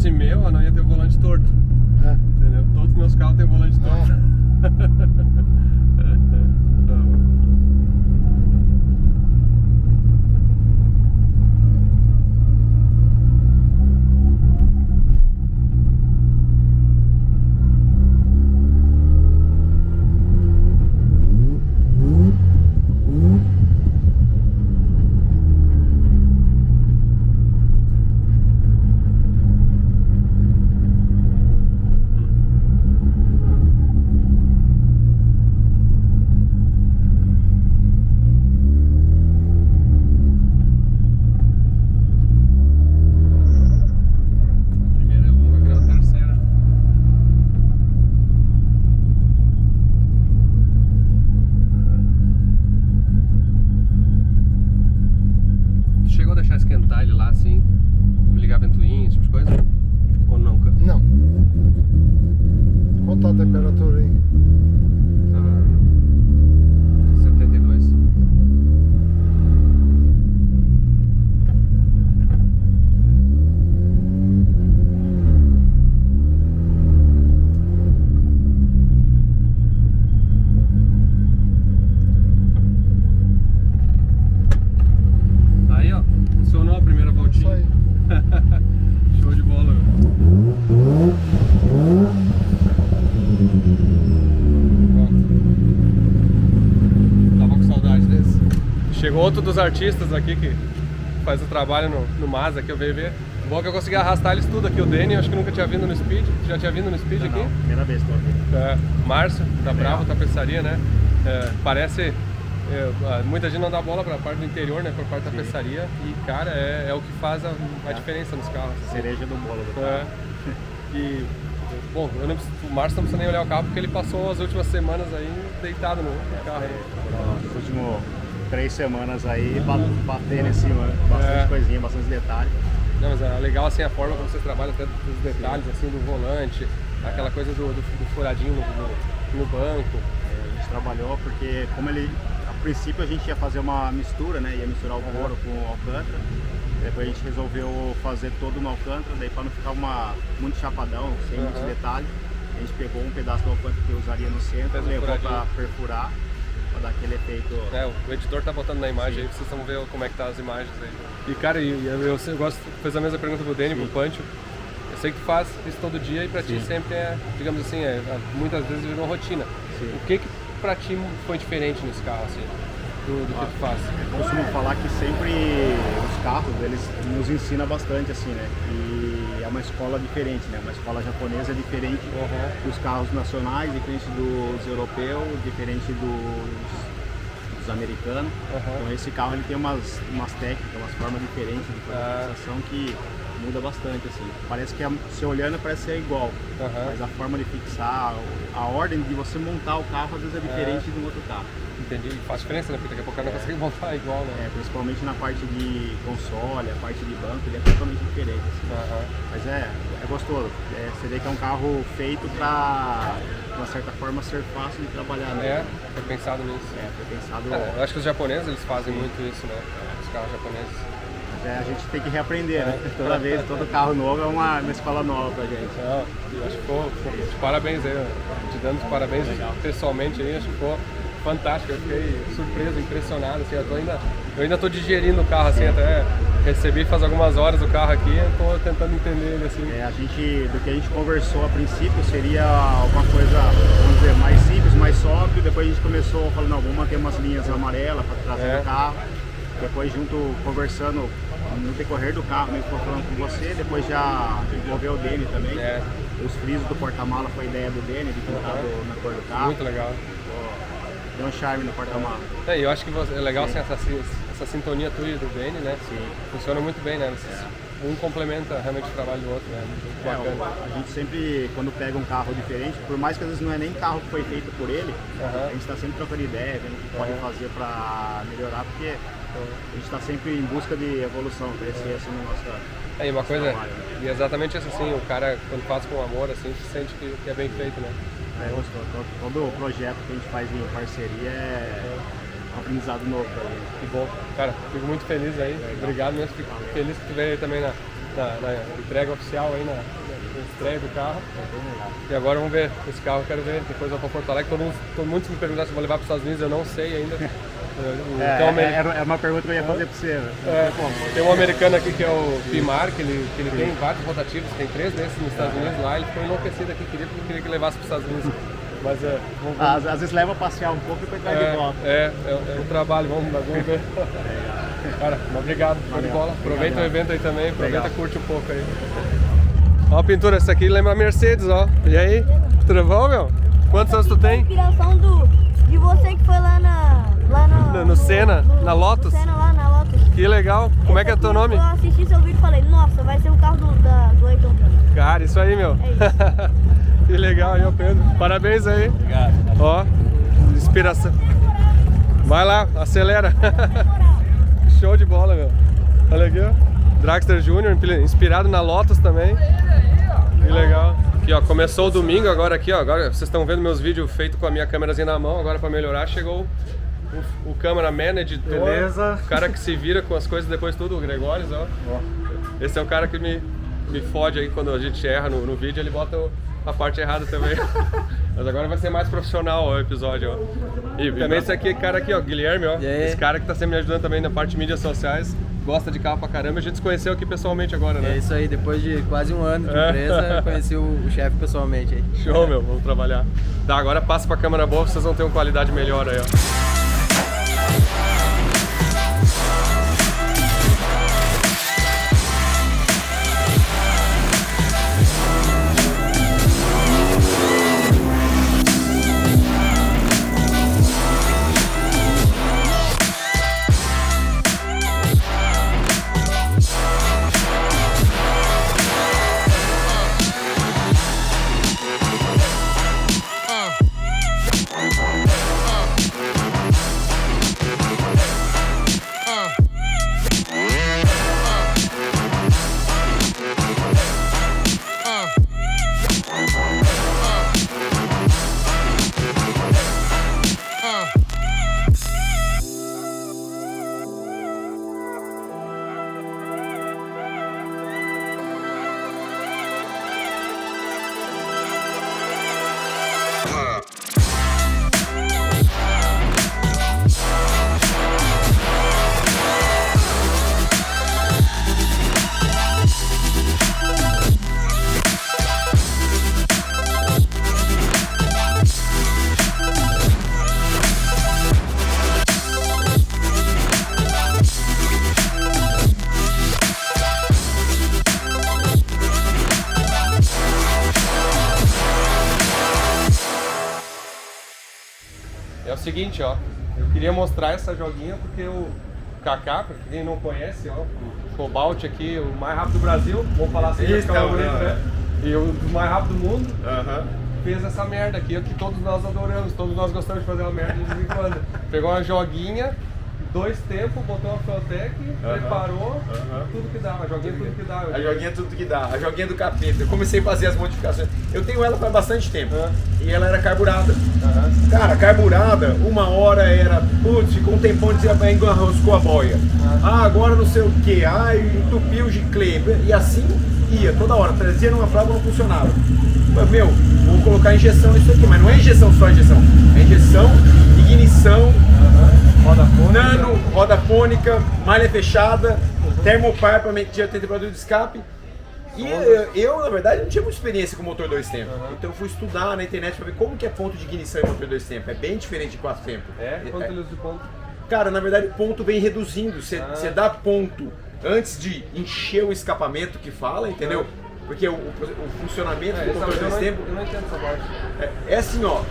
fosse meu, eu não ia ter o volante torto. Entendeu? Todos os meus carros têm volante torto. Esquentar ele lá assim, ligar a ventoinha, esse tipo de coisa? Ou nunca? Não. Quanto tá a temperatura aí? Tá 72. Aí, ó. Funcionou a primeira voltinha. Isso aí. Show de bola. Tava com saudade desse. Chegou outro dos artistas aqui que faz o trabalho no Mazda, que eu veio ver. Bom que eu consegui arrastar eles tudo aqui. O Danny, eu acho que nunca tinha vindo no Speed. Já tinha vindo no Speed aqui? Não, primeira vez que eu vi. Márcio, da Bravo Tapeçaria, né? Parece... muita gente não dá bola para a parte do interior, né, para a parte da tapeçaria, e cara, é o que faz a diferença nos carros. Cereja do bolo do carro. E, bom, o Márcio não precisa nem olhar o carro porque ele passou as últimas semanas aí deitado no carro. Nas últimas 3 semanas aí, batendo em cima, bastante coisinha, bastante detalhe. Não, mas é legal assim a forma como vocês trabalham, até dos detalhes assim do volante, aquela coisa do furadinho no banco. A gente trabalhou porque como ele... A princípio a gente ia fazer uma mistura, né? Ia misturar o couro com o alcântara. Depois a gente resolveu fazer todo no alcântara, daí para não ficar muito chapadão, sem muitos detalhes. A gente pegou um pedaço do alcântara que eu usaria no centro, levou para perfurar, para dar aquele efeito. O editor tá botando na imagem aí, vocês vão ver como é que tá as imagens aí. E cara, eu gosto, fez a mesma pergunta pro Danny, pro Pancho. Eu sei que tu faz isso todo dia e pra ti sempre é, digamos assim, muitas vezes virou rotina. O que pra ti foi diferente nesse carro, assim, do que tu faz? Eu costumo falar que sempre os carros, eles nos ensinam bastante, assim, né? E é uma escola diferente, né? Uma escola japonesa é diferente dos carros nacionais, diferente dos europeus, diferente dos americanos. Então esse carro ele tem umas técnicas, umas formas diferentes de fixação que muda bastante, assim. Parece que você olhando parece ser igual, mas a forma de fixar, a ordem de você montar o carro às vezes é diferente de um outro carro. Entendi, faz diferença, né? Porque daqui a pouco o cara não consegue montar igual, né? Principalmente na parte de console, a parte de banco, ele é totalmente diferente, assim. Mas é gostoso. Você vê que é um carro feito pra, de uma certa forma, ser fácil de trabalhar, né? Foi pensado nisso. Foi pensado... eu acho que os japoneses, eles fazem muito isso, né? Os carros japoneses. A gente tem que reaprender, né? Toda vez, todo carro novo é uma escola nova pra gente. Eu acho que ficou parabéns aí, te dando os parabéns pessoalmente aí, acho que ficou fantástico. Eu fiquei surpreso, impressionado, assim, eu ainda tô digerindo o carro, assim, até recebi faz algumas horas o carro aqui, eu tô tentando entender ele, assim. Do que a gente conversou a princípio seria uma coisa, vamos dizer, mais simples, mais sóbrio, depois a gente começou falando, não, vamos manter umas linhas amarelas para trazer o carro, depois conversando no decorrer do carro, mesmo falando com você, depois já envolveu o Danny também. Os frisos do porta-mala foi a ideia do Danny, de pintar na cor do carro. Muito legal. Deu um charme no porta-mala. Eu acho que é legal assim, essa sintonia tua e do Danny, né? Funciona muito bem, né? Um complementa realmente o trabalho do outro, né? Muito bacana. A gente sempre, quando pega um carro diferente, por mais que às vezes não é nem carro que foi feito por ele, a gente está sempre trocando ideia, vendo o que pode fazer para melhorar, porque a gente está sempre em busca de evolução, crescer assim no nosso e uma coisa, trabalho, né? E exatamente isso assim, o cara quando faz com amor, assim, se sente que é bem feito, né? Todo projeto que a gente faz em parceria é um aprendizado novo pra gente. Que bom. Cara, fico muito feliz aí. Obrigado mesmo. Fico feliz que tu veio aí também na entrega oficial aí, na estreia do carro. E agora vamos ver esse carro, eu quero ver, depois eu vou para Porto Alegre. Todo mundo me perguntar se eu vou levar para os Estados Unidos, eu não sei ainda. É uma pergunta que eu ia fazer para você. Tem um americano aqui que é o Pimar, que ele tem vários rotativos, tem 3 desses nos Estados Unidos lá, ele ficou enlouquecido aqui, queria que levasse para os Estados Unidos. Mas às vezes leva a passear um pouco e depois vai de volta. É um trabalho, vamos ver. Cara, obrigado, show de bola. Aproveita o evento aí também, aproveita e curte um pouco aí. Ó a pintura, essa aqui lembra a Mercedes, ó. E aí, tudo bom, meu? Quantos anos tu tem? Inspiração de você que foi lá no Senna, na Lotus? No Senna, lá na Lotus. Que legal. Como é que é teu nome? Eu assisti seu vídeo e falei, nossa, vai ser o carro do Ayrton. Cara, isso aí, meu. É isso. Que legal aí, ó, Pedro. Parabéns aí. Obrigado. Ó, inspiração. Vai lá, acelera. Show de bola, meu. Olha aqui, ó. Dragster Jr., inspirado na Lotus também. Que legal. Aqui, ó, começou o domingo, agora aqui, ó. Agora vocês estão vendo meus vídeos feitos com a minha câmerazinha na mão. Agora pra melhorar, chegou o cameraman, editor. Beleza. O cara que se vira com as coisas depois tudo, o Gregórios, ó. Esse é o cara que me fode aí quando a gente erra no vídeo, ele bota a parte errada também. Mas agora vai ser mais profissional ó, o episódio, ó. E também esse aqui, cara aqui, ó, Guilherme, ó. Esse cara que tá sempre me ajudando também na parte de mídias sociais. Gosta de carro pra caramba. A gente se conheceu aqui pessoalmente agora, né? É isso aí, depois de quase um ano de empresa, eu conheci o chefe pessoalmente aí. Show, meu, vamos trabalhar. Tá, agora passa pra câmera boa, vocês vão ter uma qualidade melhor aí, ó. É o seguinte, ó, eu queria mostrar essa joguinha porque o Kaká, pra quem não conhece, ó, o Cobalt aqui, o mais rápido do Brasil, vamos falar assim, né? E o mais rápido do mundo, fez essa merda aqui, que todos nós adoramos, todos nós gostamos de fazer uma merda de vez em quando. Pegou uma joguinha, 2 tempos, botou uma Feltec, preparou, tudo que dá, a joguinha tudo que dá. A joguinha tudo que dá, a joguinha do capeta. Eu comecei a fazer as modificações. Eu tenho ela faz bastante tempo e ela era carburada. Cara, carburada, 1 hora era, putz, ficou um tempão de dizer, enroscou a boia. Agora não sei o que, entupiu o giclê. E assim ia, toda hora, trazia numa prova não funcionava. Mas, meu, vou colocar injeção nisso aqui, mas não é injeção só injeção, é injeção, ignição, nano, roda fônica, malha fechada, termopar para medir a temperatura de escape. E eu, na verdade, não tinha muita experiência com motor 2 tempos. Então eu fui estudar na internet para ver como que é ponto de ignição em motor 2 tempos. É bem diferente de 4 tempos. Quanto ele usa de ponto? Cara, na verdade, ponto vem reduzindo. Você dá ponto antes de encher o escapamento que fala, entendeu? Porque o funcionamento do motor 2 tempos... Eu não entendo essa parte. É assim, ó.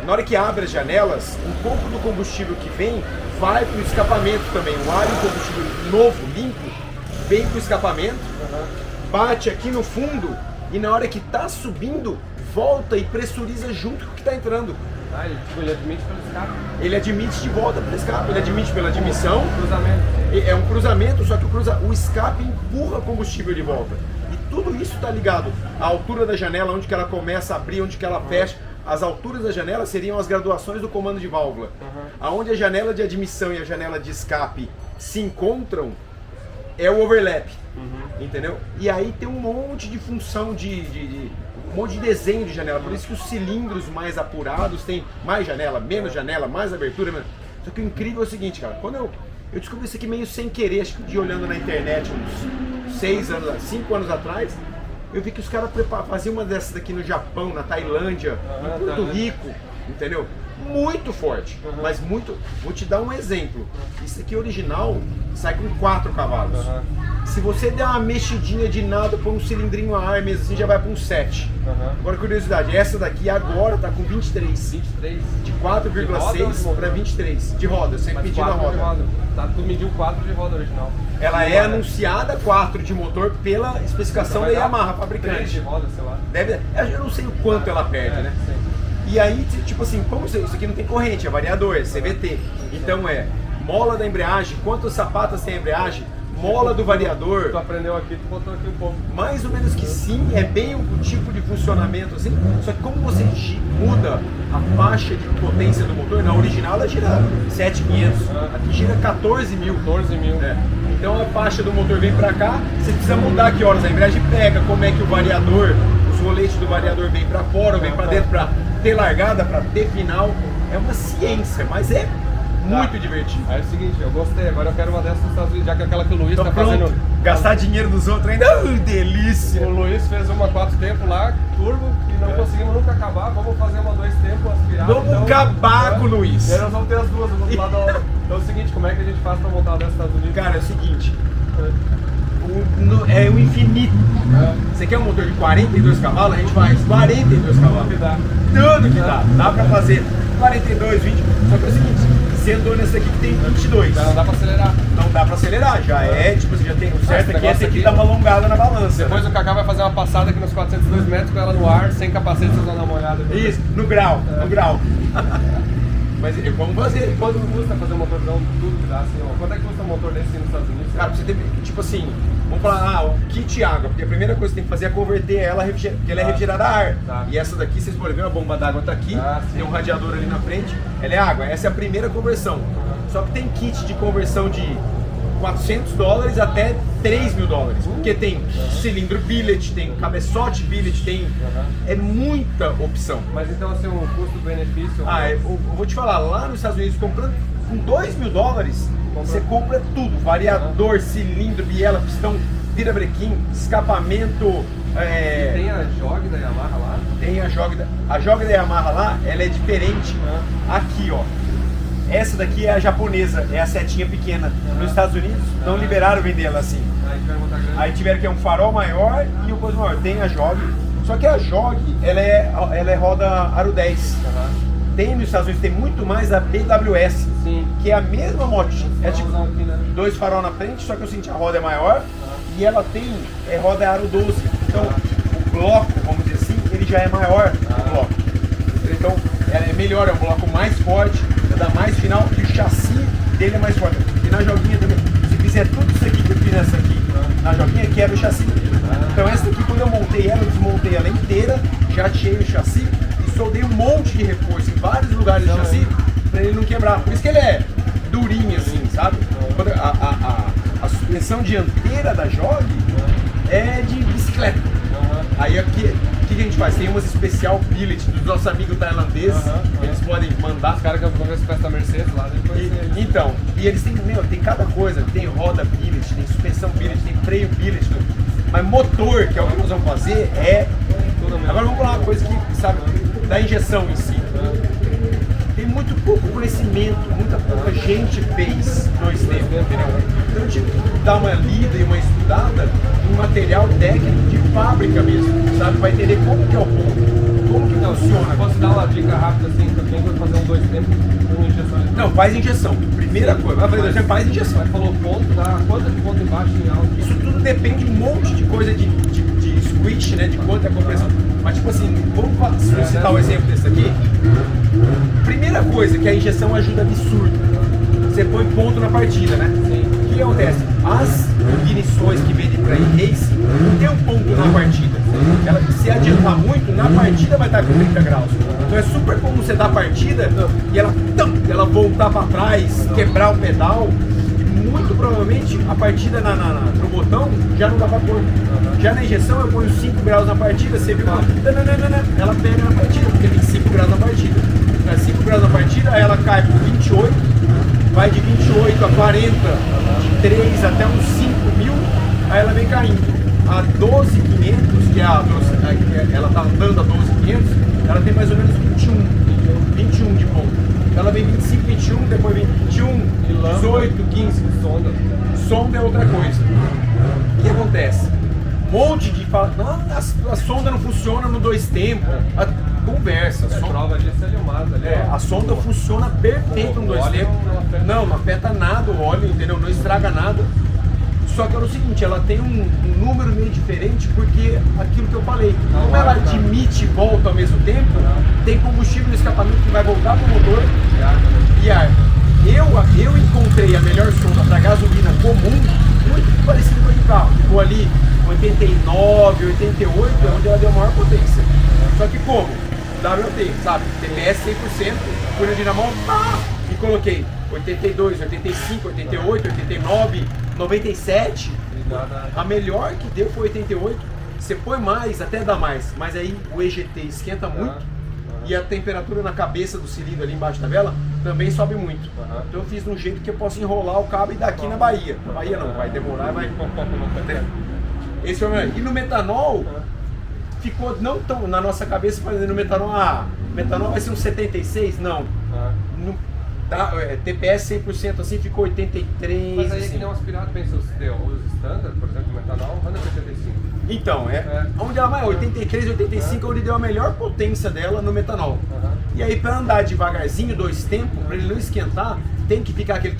Na hora que abre as janelas, um pouco do combustível que vem vai para o escapamento também. O ar e o combustível novo, limpo, vem para o escapamento, bate aqui no fundo e na hora que está subindo, volta e pressuriza junto com o que está entrando. Ele admite pelo escape? Ele admite de volta pelo escape, ele admite pela admissão. Cruzamento. É um cruzamento, só que o escape empurra combustível de volta. E tudo isso está ligado à altura da janela, onde que ela começa a abrir, onde que ela fecha. As alturas da janela seriam as graduações do comando de válvula. Aonde a janela de admissão e a janela de escape se encontram é o overlap. entendeu? E aí tem um monte de função um monte de desenho de janela, por isso que os cilindros mais apurados tem mais janela, menos janela, mais abertura, menos... Só que o incrível é o seguinte, cara, quando eu descobri isso aqui meio sem querer, acho que de olhando na internet uns 5 anos atrás, eu vi que os caras faziam uma dessas daqui no Japão, na Tailândia, em Porto Rico, entendeu? Muito forte, mas muito... Vou te dar um exemplo. Isso aqui original sai com 4 cavalos. Se você der uma mexidinha de nada, põe um cilindrinho a ar mesmo assim, já vai para um 7. Agora, curiosidade, essa daqui agora tá com 23. De 4,6 para 23 de roda, sempre medindo a roda. Tá, tu mediu 4 de roda original. Ela é anunciada 4 de motor pela especificação da Yamaha, fabricante. 3 de roda, sei lá. Eu não sei o quanto ela perde, né? Sim. E aí, tipo assim, como isso aqui não tem corrente, é variador, é CVT. Então é mola da embreagem, quantas sapatas tem a embreagem, mola do variador. Tu aprendeu aqui, tu botou aqui um pouco. Mais ou menos que sim, é bem o tipo de funcionamento assim. Só que como você muda a faixa de potência do motor, na original ela gira 7.500, aqui gira 14.000. 14.000. É. Então a faixa do motor vem pra cá, você precisa mudar que horas a embreagem pega, como é que o variador, os roletes do variador vem pra fora ou vem pra dentro pra ter largada, pra ter final. É uma ciência, mas é muito divertido. Aí é o seguinte, eu gostei, agora eu quero uma dessas nos Estados Unidos, já que aquela que o Luiz Tô tá pronto. fazendo. Gastar dinheiro dos outros ainda, delícia! O Luiz fez uma 4 tempos lá, turbo, e não conseguimos nunca acabar. Vamos fazer uma 2 tempos aspirada. Vamos acabar com o Luiz! E aí nós vamos ter as duas do lado da outra. Então é o seguinte, como é que a gente faz pra montar uma dessas nos Estados Unidos? Cara, é o seguinte, é o infinito. Você quer um motor de 42 cavalos? A gente faz 42 cavalos. Tudo que dá. Dá pra fazer 42, 20. Só que é o seguinte, você andou nessa aqui que tem 22. Não dá pra acelerar. Não dá pra acelerar, já é, tipo, você já tem o certo aqui, esse aqui dá uma alongada na balança. Depois o Kaká vai fazer uma passada aqui nos 402 metros com ela no ar, sem capacete, vocês vão dar uma olhada. Isso, no grau, no grau. Mas vamos fazer. Quanto custa fazer um motorzão, tudo que dá assim, ó? Quanto é que custa um motor desse nos Estados Unidos? Cara, você tem, tipo assim, vamos falar, o kit água, porque a primeira coisa que você tem que fazer é converter ela, porque ela é refrigerada a ar. Tá. E essa daqui, vocês podem ver, a bomba d'água tá aqui, tem um radiador ali na frente, ela é água, essa é a primeira conversão. Só que tem kit de conversão de $400 até $3.000, porque tem cilindro billet, tem cabeçote billet, tem é muita opção. Mas então assim, um custo-benefício? Eu vou te falar, lá nos Estados Unidos, comprando com $2.000, você compra tudo, variador, cilindro, biela, pistão, virabrequim, escapamento. Tem a jog da Yamaha lá? Tem a jog da Yamaha lá, ela é diferente. Aqui, ó. Essa daqui é a japonesa, é a setinha pequena. Nos Estados Unidos não liberaram vender ela assim. Aí tiveram que é um farol maior e um coisa maior. Tem a jog, só que a jog ela é roda aro 10. Tem nos Estados Unidos, tem muito mais a BWS, que é a mesma moto. É tipo 2 farol na frente, só que eu senti a roda é maior e ela tem roda aro 12. Então o bloco, vamos dizer assim, ele já é maior o bloco. Então ela é melhor, é um bloco mais forte, dá mais final e o chassi dele é mais forte. E na joguinha também, se fizer tudo isso aqui que eu fiz nessa aqui, na joguinha quebra o chassi. Então essa aqui, quando eu montei ela, eu desmontei ela inteira, já achei o chassi e soldei um monte de reforço em vários lugares do chassi pra ele não quebrar. Por isso que ele é durinho assim, sabe? Quando a suspensão dianteira da jog é de bicicleta. Aí aqui, o que a gente faz? Tem umas especial billet dos nossos amigos tailandeses, eles podem mandar. Os caras que vão ver as peças da Mercedes lá, depois. Então, e eles têm, tem cada coisa, tem roda billet, tem suspensão billet, tem freio billet, mas motor, que é o que nós vamos fazer, Agora vamos falar uma coisa que, sabe, da injeção em si. Tem muito pouco conhecimento, muita pouca gente fez 2 tempos, entendeu? Então eu tive que dar uma lida e uma estudada em material técnico de fábrica mesmo, sabe? Para entender como que é o ponto, como que funciona. Posso dar uma dica rápida assim, pra quem vai fazer um 2 tempos com injeção? Não, faz injeção. Primeira coisa, vai fazer 2 tempos, faz injeção. Mas falou ponto, dá quanto de ponto embaixo em alto? Isso tudo depende de um monte de coisa de squish, né? De quanto é a compressão. Mas tipo assim, vamos citar o exemplo desse aqui. Primeira coisa que a injeção ajuda absurdo. Você põe ponto na partida, né? O que acontece? As ignições que vendem para race tem um ponto na partida. Ela, se adiantar muito, na partida vai estar com 30 graus. Então é super comum você dar a partida e ela voltar para trás, quebrar o pedal. muito provavelmente a partida no botão já não dá pra pôr. Já na injeção eu ponho 5 graus na partida, você viu? Ela pega na partida, porque tem 5 graus na partida. 5 graus na partida, aí ela cai por 28, vai de 28 a 40, de 3 até uns 5.000, aí ela vem caindo. A 12.500, que é ela tá andando a 12.500, ela tem mais ou menos 21 de ponto. Ela vem 25, 21, depois vem 21, 18, 15. Sonda é outra coisa. O que acontece? Um monte de fala, não, a sonda não funciona no 2 tempos. Conversa. Prova disso é o Mazda ali. A sonda funciona perfeito no 2 tempos. Não afeta nada o óleo, entendeu? Não estraga nada. Só que é o seguinte, ela tem um número meio diferente porque aquilo que eu falei, como ela admite e volta ao mesmo tempo, tem combustível no escapamento que vai voltar para o motor e ar. Eu encontrei a melhor sonda para gasolina comum, muito parecida com a de carro. Ficou ali 89, 88, é onde ela deu a maior potência. Só que como? WT, sabe? TPS 100%, fui na dinamão, e coloquei 82, 85, 88, 89, 97. A melhor que deu foi 88. Você põe mais, até dá mais, mas aí o EGT esquenta muito e a temperatura na cabeça do cilindro ali embaixo da vela também sobe muito. Então eu fiz de um jeito que eu posso enrolar o cabo e daqui na Bahia. Na Bahia não, vai demorar, vai. Esse foi o melhor. E no metanol, ficou não tão na nossa cabeça fazendo metanol, metanol vai ser um 76? Não. TPS 100% assim ficou 83. Mas aí assim. é que nem um aspirado, pensa os standard, por exemplo, metanol, anda 85. Então, onde ela vai, 83, 85 é onde deu a melhor potência dela no metanol. E aí para andar devagarzinho, 2 tempos, para ele não esquentar, tem que ficar aquele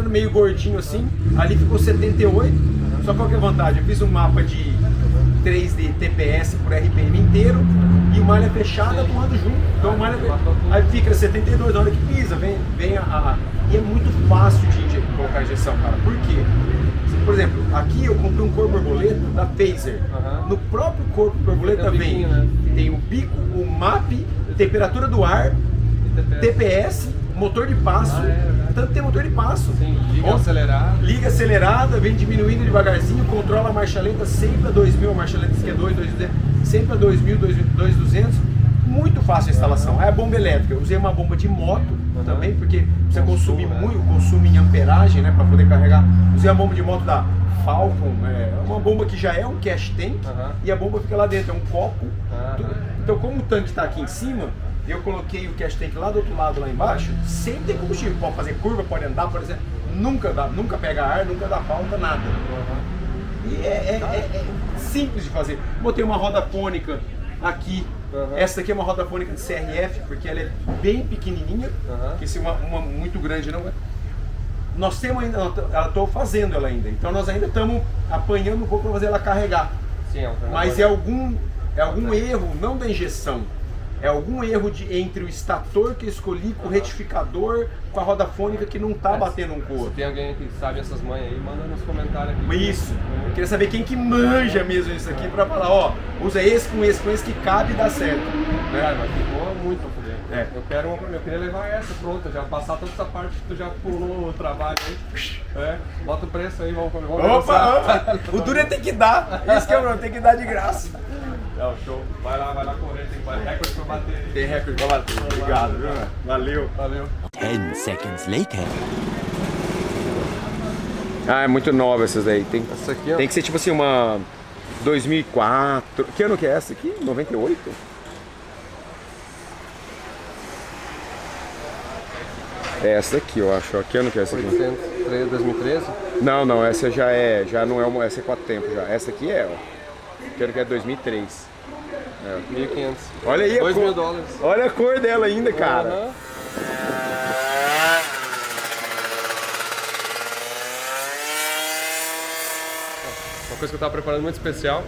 meio gordinho assim. Ali ficou 78. Só qual que é a vantagem? Eu fiz um mapa de 3D TPS por RPM inteiro e o malha fechada atuando junto. Então o malha aí fica 72 na hora que pisa, vem e é muito fácil de colocar a injeção, cara. Por quê? Por exemplo, aqui eu comprei um corpo borboleta da Phaser. No próprio corpo borboleta vem, tem o bico, o MAP, temperatura do ar, TPS, motor de passo. Tanto tem motor de passo. Sim, liga acelerada, vem diminuindo devagarzinho, controla a marcha lenta sempre a 2000, a marcha lenta que é 2.200, sempre a 2000, 2.200. Muito fácil a instalação. Aí a bomba elétrica, eu usei uma bomba de moto também, porque você consome muito, consome em amperagem, né, para poder carregar. Usei a bomba de moto da Falcon, uma bomba que já é um cash tank e a bomba fica lá dentro, é um copo. Então como o tanque está aqui em cima, eu coloquei o cash tank lá do outro lado, lá embaixo, sempre tem combustível, pode fazer curva, pode andar, por exemplo, nunca pega ar, nunca dá falta, nada. E é simples de fazer. Botei uma roda fônica aqui, essa aqui é uma roda fônica de CRF, porque ela é bem pequenininha, que se uma muito grande não é. Nós temos ainda, estou fazendo ela ainda, então nós ainda estamos apanhando um pouco para fazer ela carregar. Sim, mas é algum erro, não da injeção. É algum erro entre o estator que eu escolhi com o retificador, com a roda fônica que não tá batendo um com o outro. Se tem alguém que sabe essas manhas aí, manda nos comentários aqui. Isso. Eu queria saber quem que manja mesmo isso aqui pra falar, ó, usa esse com esse que cabe e dá certo. Cara, mas ficou muito pra poder. Eu queria levar essa pronta, já passar toda essa parte que tu já pulou o trabalho aí. Bota o preço aí, vamos opa! O duro é ter que dar. Isso que é o problema, tem que dar de graça. Show. Vai lá correr, tem recorde pra bater. Tem recorde pra bater. Obrigado, viu? Valeu. 10 seconds later. É muito nova essas daí. Essa aqui, ó. Tem que ser tipo assim, uma 2004. Que ano que é essa aqui? 98? É essa aqui, eu acho. Que ano que é essa aqui? 2013? Não, essa já não é uma, essa é 4 tempos já. Essa aqui ó. Quero que é 2003. 1.500. Olha aí, $2.000. Olha a cor dela ainda, cara. Uma coisa que eu tava preparando muito especial.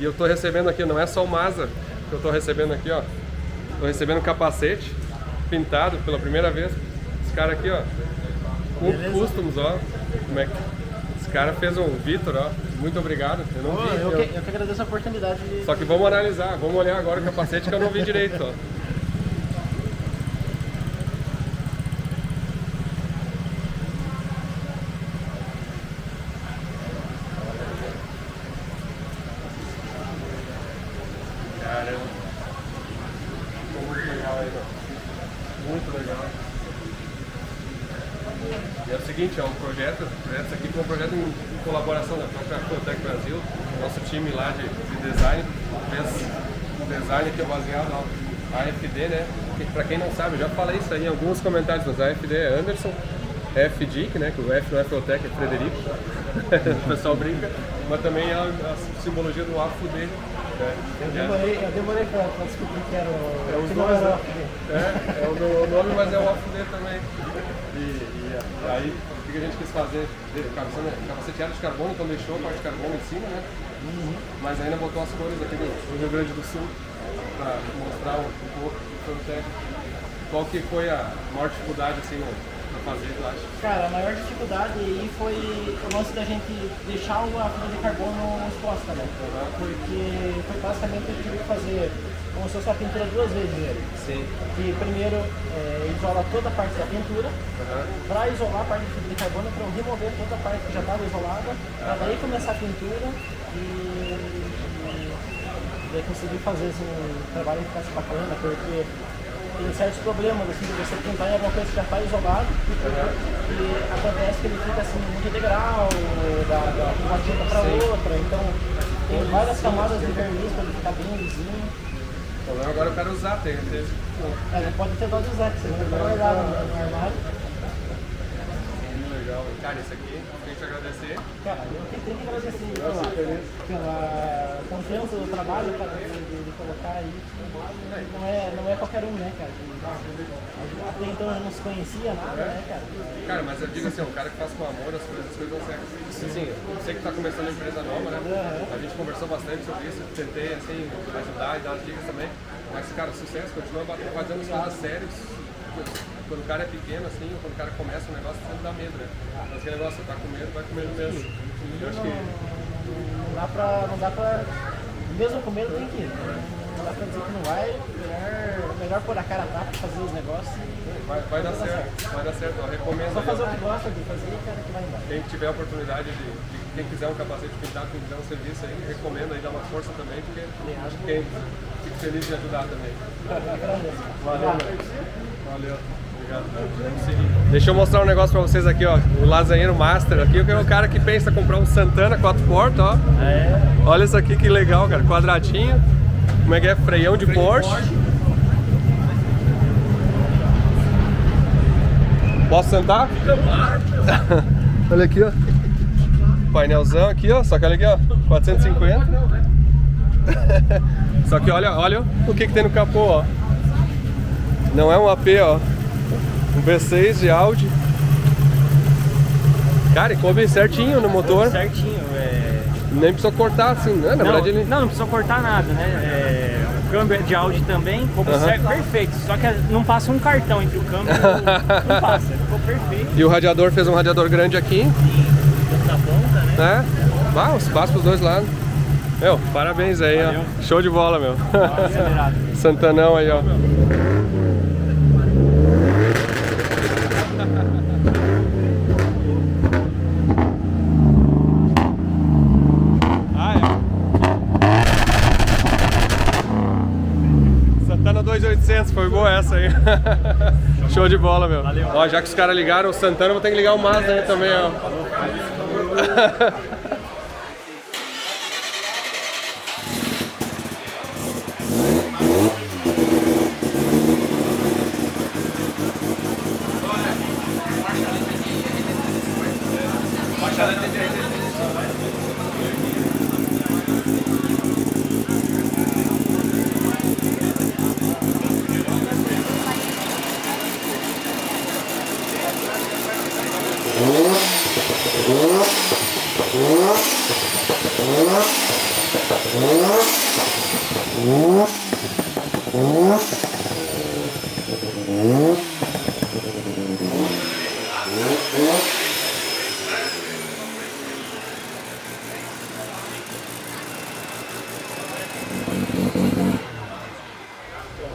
E eu tô recebendo aqui, não é só o Mazda que eu tô recebendo aqui, ó. Tô recebendo um capacete pintado pela primeira vez. Esse cara aqui, ó. Customs, ó. Como é que... Esse cara fez um Vitor, ó. Muito obrigado. Eu não vi. Eu que agradeço a oportunidade de... Só que vamos analisar, vamos olhar agora o capacete que eu não vi direito, ó. seguinte, é um projeto aqui foi um projeto em colaboração da própria Feutec Brasil, nosso time lá de design, fez um design que é baseado na AFD, né? Para quem não sabe, eu já falei isso aí em alguns comentários, mas a AFD é Anderson, FDIC, né? Que o F não é Feutec, é Frederico, o pessoal brinca, mas também é a simbologia do AFO dele. Eu demorei pra descobrir que era o nome, mas é o AFD também. E aí, o que a gente quis fazer? Capaceteado de carbono, então deixou a parte de carbono em cima, né? Mas ainda botou as cores aqui do Rio Grande do Sul para mostrar um pouco do Feutec. Qual que foi a maior dificuldade assim pra fazer, tu acha? Cara, a maior dificuldade aí foi o lance da gente deixar a folha de carbono exposta, né? Porque foi basicamente eu tive que fazer como se fosse a pintura duas vezes nele. Sim. Que primeiro isola toda a parte da pintura, para isolar a parte de carbono, para remover toda a parte que já estava isolada, para daí começar a pintura e daí conseguir fazer assim, um trabalho que ficasse bacana, porque tem certos problemas assim, de você pintar em alguma coisa que já está isolado e acontece que ele fica assim, muito degrau da uma tinta para outra, então tem várias camadas de verniz para ele ficar bem lisinho. O problema agora eu quero usar, tem certeza. Não pode ter dó de usar, que você não vai guardar no armário. Legal, cara, isso aqui tem que agradecer. Cara, eu tenho que agradecer pela confiança do trabalho, cara, de colocar aí. Não é qualquer um, né, cara? Até então eu não se conhecia nada, né, cara? Cara, mas eu digo assim, um cara que faz com amor as coisas dão certo. Assim, eu sei que tá começando uma empresa nova, né? A gente conversou bastante sobre isso, tentei, assim, ajudar e dar as dicas também. Mas, cara, sucesso, continua fazendo as coisas sérias. Quando o cara é pequeno, assim, quando o cara começa um negócio, sempre dá medo, né? Mas aquele negócio, você tá com medo, vai com medo mesmo. Eu acho que... Não dá pra... Mesmo com medo tem que ir. Não dá pra dizer que não vai. Melhor pôr a cara a tapa, fazer os negócios. Vai dar certo, vai dar certo. Eu recomendo. Só fazer o que gosta de fazer, cara, que vai embora. Quem tiver a oportunidade de quem quiser um capacete pintado, quem quiser um serviço aí, recomendo aí, dá uma força também, porque acho que quem fica feliz de ajudar também. Valeu. Valeu. Obrigado. Deixa eu mostrar um negócio pra vocês aqui, ó. O Lasanheiro Master aqui, que é o cara que pensa em comprar um Santana 4 portas, ó. Olha isso aqui que legal, cara. Quadradinho. Como é que é? Freião de Porsche. Posso sentar? Olha aqui, ó. Painelzão aqui, ó. Só que olha aqui, ó. 450. Só que olha o que tem no capô, ó. Não é um AP, ó. Um V6 de Audi. Cara, e coube certinho no motor. Certinho, Nem precisou cortar assim, né? Na verdade ele... Não precisou cortar nada, né? O câmbio é de Audi também, como perfeito. Só que não passa um cartão entre o câmbio e não passa, ficou perfeito. E o radiador fez um radiador grande aqui. Na ponta, né? Ah, espaço pros dois lados. Meu, parabéns aí, ó. Show de bola, meu. Santanão aí, ó. Santana 2800, foi boa essa aí. Show de bola, meu. Valeu. Ó, já que os caras ligaram o Santana, eu vou ter que ligar o Mazda aí também, ó.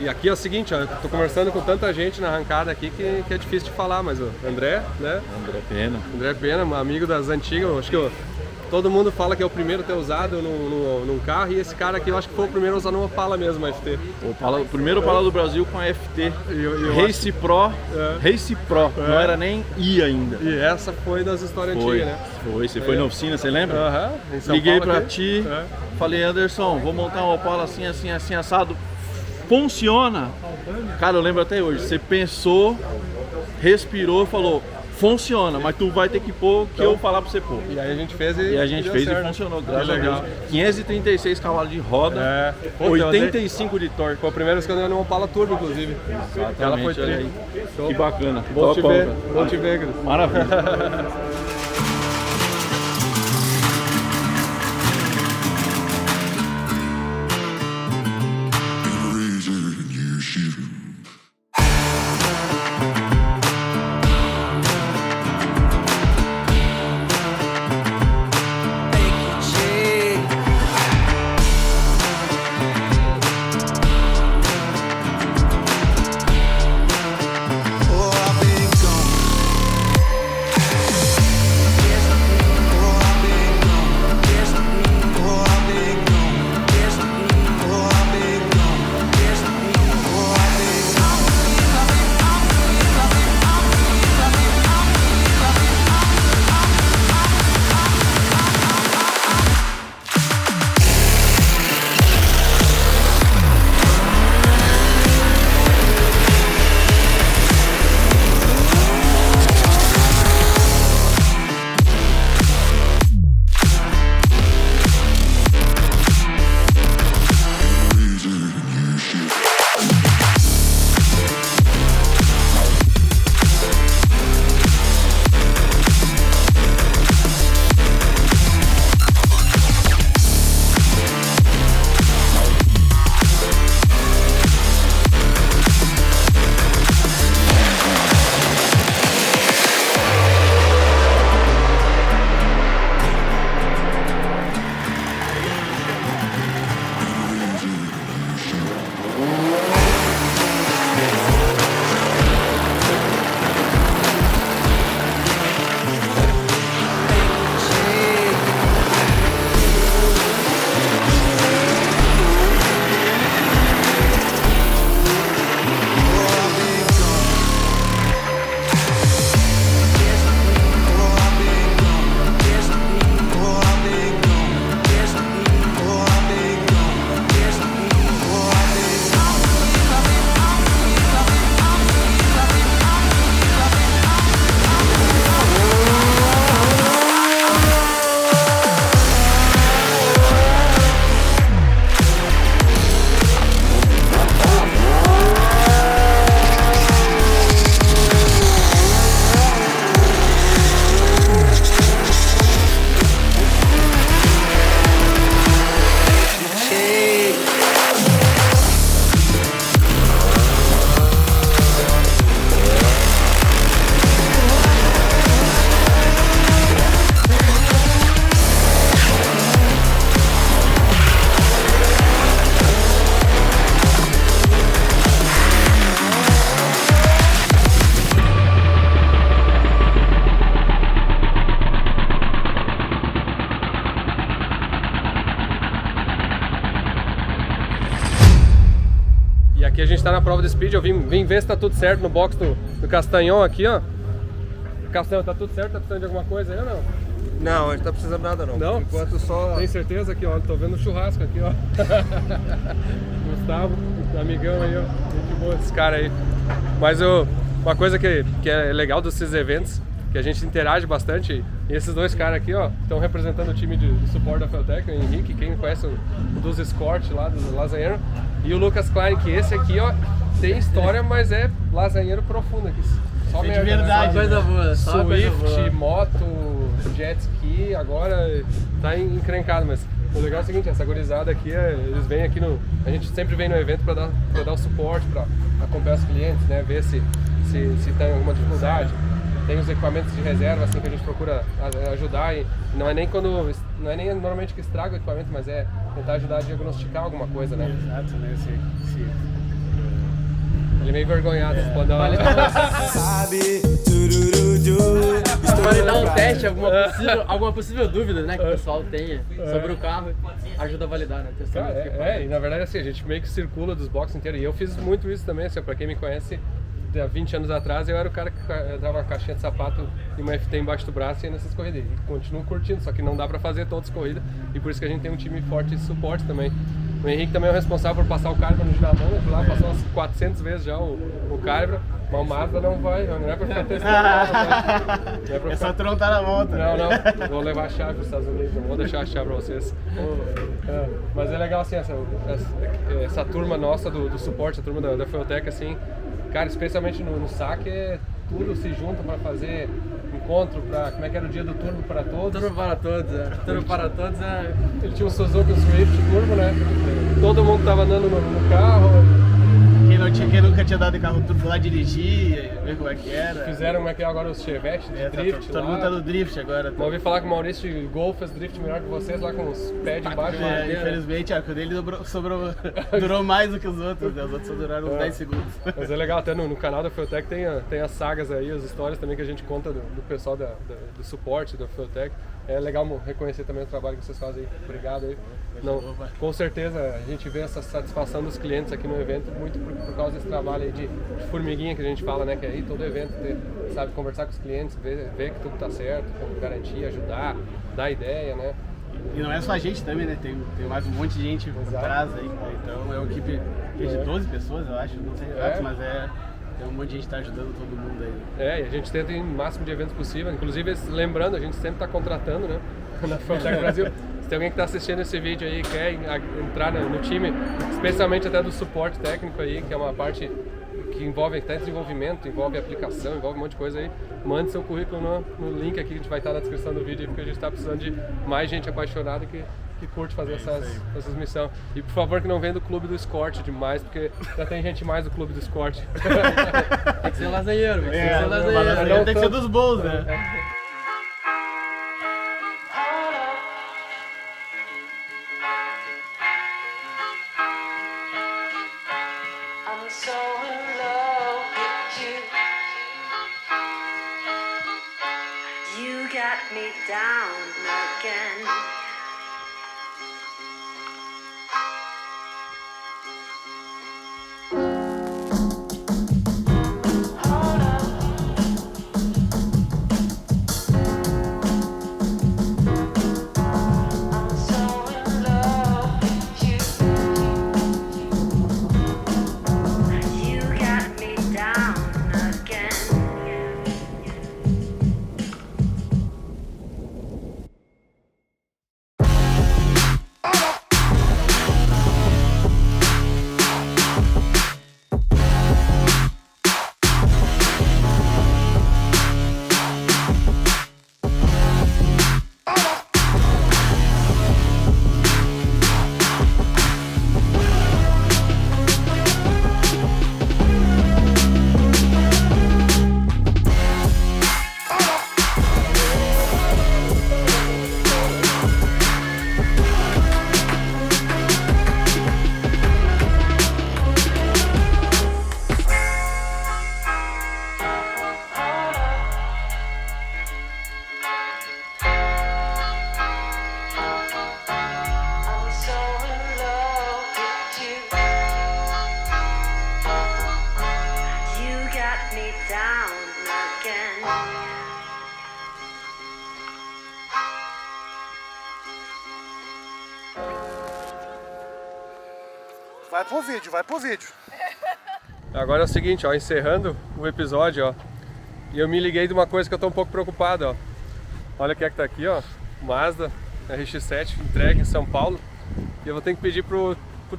E aqui é o seguinte, ó, eu tô conversando com tanta gente na arrancada aqui que é difícil de falar, mas o André, né? André Pena. André Pena, amigo das antigas, acho que todo mundo fala que é o primeiro a ter usado num carro, e esse cara aqui eu acho que foi o primeiro a usar numa Opala mesmo, a FT. O primeiro Opala do Brasil com a FT. Race Pro, Race Pro, não era nem I ainda. E essa foi das histórias antigas, né? Você foi na oficina, você lembra? Aham. Liguei pra ti, falei, Anderson, vou montar uma Opala assim, assim, assim, assado. Funciona? Cara, eu lembro até hoje, você pensou, respirou, falou, funciona, mas tu vai ter que pôr o que eu falar pra você pôr. E aí a gente fez e funcionou, graças a Deus. 536 cavalos de roda, 85 de torque. Foi a primeira vez que eu andei numa Opala Turbo, inclusive. Exatamente, ela foi olha aí. Que bacana. Bom te ver, Gris. Maravilha. Aqui a gente tá na prova do Speed, eu vim ver se tá tudo certo no box do Castanhon aqui, ó. Castanhão, tá tudo certo? Tá precisando de alguma coisa aí ou não? Não, a gente tá precisando de nada não. Não? Enquanto só... Tem certeza aqui, ó, tô vendo churrasco aqui, ó. Gustavo, amigão aí, ó. Muito bom esse cara aí. Mas uma coisa que é legal desses eventos, que a gente interage bastante, e esses dois caras aqui, ó, estão representando o time de suporte da Feltec, o Henrique, quem conhece o dos Escort lá, do lasanheiro, e o Lucas Klein, que esse aqui, ó, tem história, mas é lasanheiro profundo aqui. Só merda, de verdade, né? coisa boa, só Swift, coisa boa. moto, jet ski, agora tá encrencado, mas o legal é o seguinte, essa gurizada aqui, eles vêm aqui a gente sempre vem no evento para dar o suporte, para acompanhar os clientes, né, ver se tem alguma dificuldade. Tem os equipamentos de reserva, assim, que a gente procura ajudar, e não é nem normalmente que estraga o equipamento, mas é tentar ajudar a diagnosticar alguma coisa, né? Exato, né? Ele é meio envergonhado, pode dar uma... Para dar um teste, alguma possível dúvida, né, que o pessoal tenha sobre o carro, ajuda a validar, né? E na verdade assim, a gente meio que circula dos boxes inteiros. E eu fiz muito isso também, assim, pra quem me conhece, há 20 anos atrás eu era o cara que dava uma caixinha de sapato e uma FT embaixo do braço e ia nessas corridas. E continuo curtindo, só que não dá pra fazer todas as corridas. E por isso que a gente tem um time forte de suporte também. O Henrique também é o responsável por passar o Calibra no Ginamona, de lá passou umas 400 vezes já o Calibra, mas o Mazda não vai, não é pra ficar testando. Só trontar na volta. Não, vou levar a chave para os Estados Unidos, não vou deixar a chave para vocês. Mas é legal assim, essa turma nossa do suporte, a turma da Fueltech, assim, cara, especialmente no saque, tudo se junta para fazer encontro para, como é que era o dia do turbo para todos? Turbo para todos, Turbo para todos Ele tinha um Suzuki Swift Turbo, né? Todo mundo tava andando no carro. Quem nunca tinha dado carro turbo lá dirigir, ver como é que era. Fizeram como é que é agora os Chevette de drift. Todo mundo tá no drift agora. Mas ouvi falar que o Maurício de Gol fez drift melhor que vocês lá com os pés de baixo. Infelizmente, o dele durou mais do que os outros, né? Os outros só duraram uns 10 segundos. Mas é legal, até no canal da Fueltech tem as sagas aí, as histórias também que a gente conta do pessoal do suporte da Fueltech. É legal reconhecer também o trabalho que vocês fazem aí. Obrigado aí. Não, com certeza a gente vê essa satisfação dos clientes aqui no evento muito por causa desse trabalho aí de formiguinha que a gente fala, né? Que aí todo evento sabe conversar com os clientes, ver que tudo tá certo, garantir, ajudar, dar ideia, né? E não é só a gente também, né? Tem mais um monte de gente atrás aí. Então é uma equipe de 12 pessoas, eu acho, não sei exato, mas tem um monte de gente que tá ajudando todo mundo aí. E a gente tenta ir no máximo de eventos possível. Inclusive, lembrando, a gente sempre está contratando, né? Na Fueltech Brasil. Se tem alguém que está assistindo esse vídeo aí e quer entrar no time, especialmente até do suporte técnico aí, que é uma parte que envolve até desenvolvimento, envolve aplicação, envolve um monte de coisa aí, mande seu currículo no link aqui, que a gente vai estar na descrição do vídeo aí, porque a gente está precisando de mais gente apaixonada que curte fazer essas missões. E por favor que não venha do clube do escort demais, porque já tem gente mais do clube do escort. Tem que ser lasanheiro, tem que ser dos bons, né? Me down again. Vai pro vídeo. Agora é o seguinte, ó, encerrando o episódio, ó, e eu me liguei de uma coisa que eu tô um pouco preocupado, ó. Olha quem é que tá aqui, ó, Mazda RX-7 entregue em São Paulo, e eu vou ter que pedir pro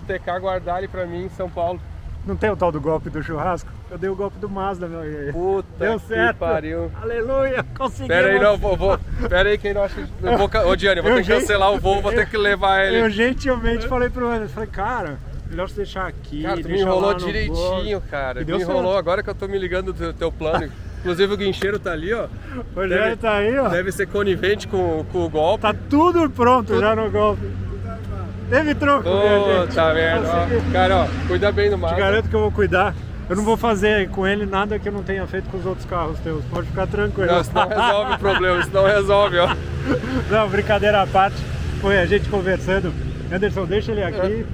TK guardar ele pra mim em São Paulo. Não tem o tal do golpe do churrasco? Eu dei o golpe do Mazda, meu. Puta deu certo. Que pariu. Aleluia, conseguimos. Pera aí, não, pera aí, quem não acha... Ô, Diane, eu vou ter que cancelar o voo, vou ter que levar ele. Eu gentilmente falei pro Anderson, falei, cara, melhor você deixar aqui. Cara, tu me enrolou direitinho, cara. Me enrolou, agora que eu tô me ligando do teu plano. Inclusive o guincheiro tá ali, ó. O Rogério tá aí, ó. Deve ser conivente com o golpe. Tá tudo pronto já no golpe. Teve troco, tá merda. Ó, cara, ó, cuida bem do Mazda. Te garanto que eu vou cuidar. Eu não vou fazer com ele nada que eu não tenha feito com os outros carros teus. Pode ficar tranquilo. Não, isso não resolve o problema, isso não resolve, ó. Não, brincadeira à parte. Foi a gente conversando. Anderson, deixa ele aqui.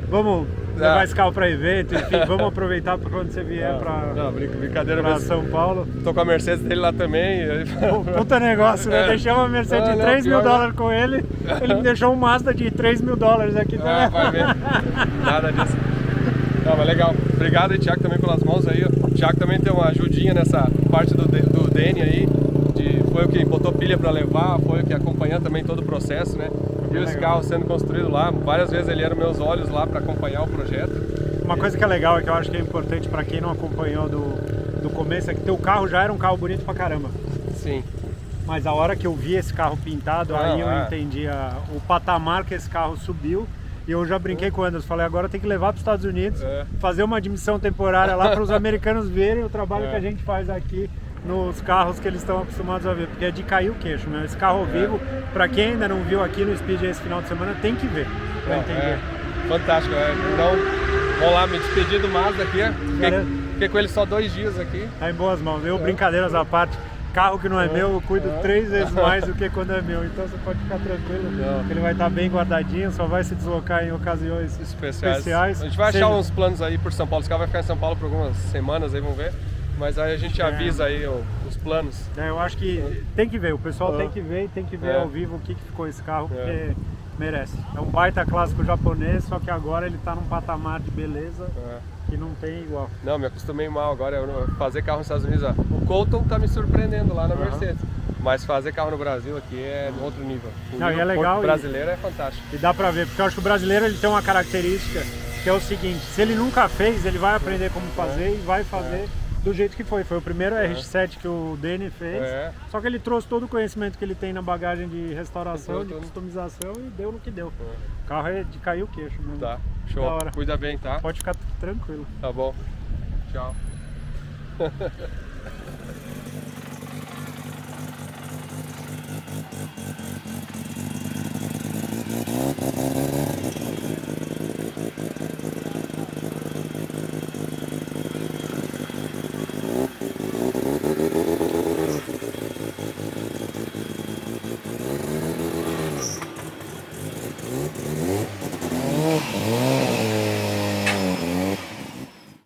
Vamos levar esse carro para evento, enfim, vamos aproveitar para quando você vier para São Paulo. Tô com a Mercedes dele lá também. Puta negócio, né? Deixei uma Mercedes de 3 mil dólares com ele, ele me deixou um Mazda de 3 mil dólares aqui também. Vai ver. Nada disso. Não, mas legal. Obrigado aí, Thiago, também pelas mãos aí. O Thiago também tem uma ajudinha nessa parte do Dene aí. Foi o que botou pilha para levar, foi o que acompanhou também todo o processo, né? Viu esse carro sendo construído lá, várias vezes ele era meus olhos lá para acompanhar o projeto. Uma coisa que é legal e que eu acho que é importante para quem não acompanhou do começo é que teu carro já era um carro bonito pra caramba. Sim. Mas a hora que eu vi esse carro pintado, aí eu entendi o patamar que esse carro subiu. E eu já brinquei com o Anderson, falei, agora tem que levar para os Estados Unidos, fazer uma admissão temporária lá para os americanos verem o trabalho que a gente faz aqui nos carros que eles estão acostumados a ver, porque é de cair o queixo, né? Esse carro ao vivo, para quem ainda não viu aqui no Speed esse final de semana, tem que ver, para entender. Fantástico, então vamos lá, me despedir do Mazda aqui, fiquei com ele só 2 dias aqui. Tá em boas mãos, brincadeiras à parte. Carro que não é meu, eu cuido 3 vezes mais do que quando é meu, então você pode ficar tranquilo, que ele vai estar bem guardadinho, só vai se deslocar em ocasiões especiais. A gente vai achar uns planos aí por São Paulo, esse carro vai ficar em São Paulo por algumas semanas aí, vamos ver, mas aí a gente avisa aí os planos. Eu acho que tem que ver, o pessoal tem que ver e tem que ver ao vivo o que ficou esse carro, porque merece. É um baita clássico japonês, só que agora ele está num patamar de beleza que não tem igual. Não, me acostumei mal agora, fazer carro nos Estados Unidos, o Colton tá me surpreendendo lá na Mercedes, mas fazer carro no Brasil aqui é outro nível. E é legal. O brasileiro é fantástico. E dá pra ver, porque eu acho que o brasileiro ele tem uma característica que é o seguinte, se ele nunca fez, ele vai aprender como fazer e vai fazer do jeito que foi. Foi o primeiro RX-7 que o Dene fez, só que ele trouxe todo o conhecimento que ele tem na bagagem de restauração, de customização e deu no que deu. O carro é de cair o queixo mesmo. Tá, show. Cuida bem, tá? Pode ficar tranquilo. Tá bom. Tchau.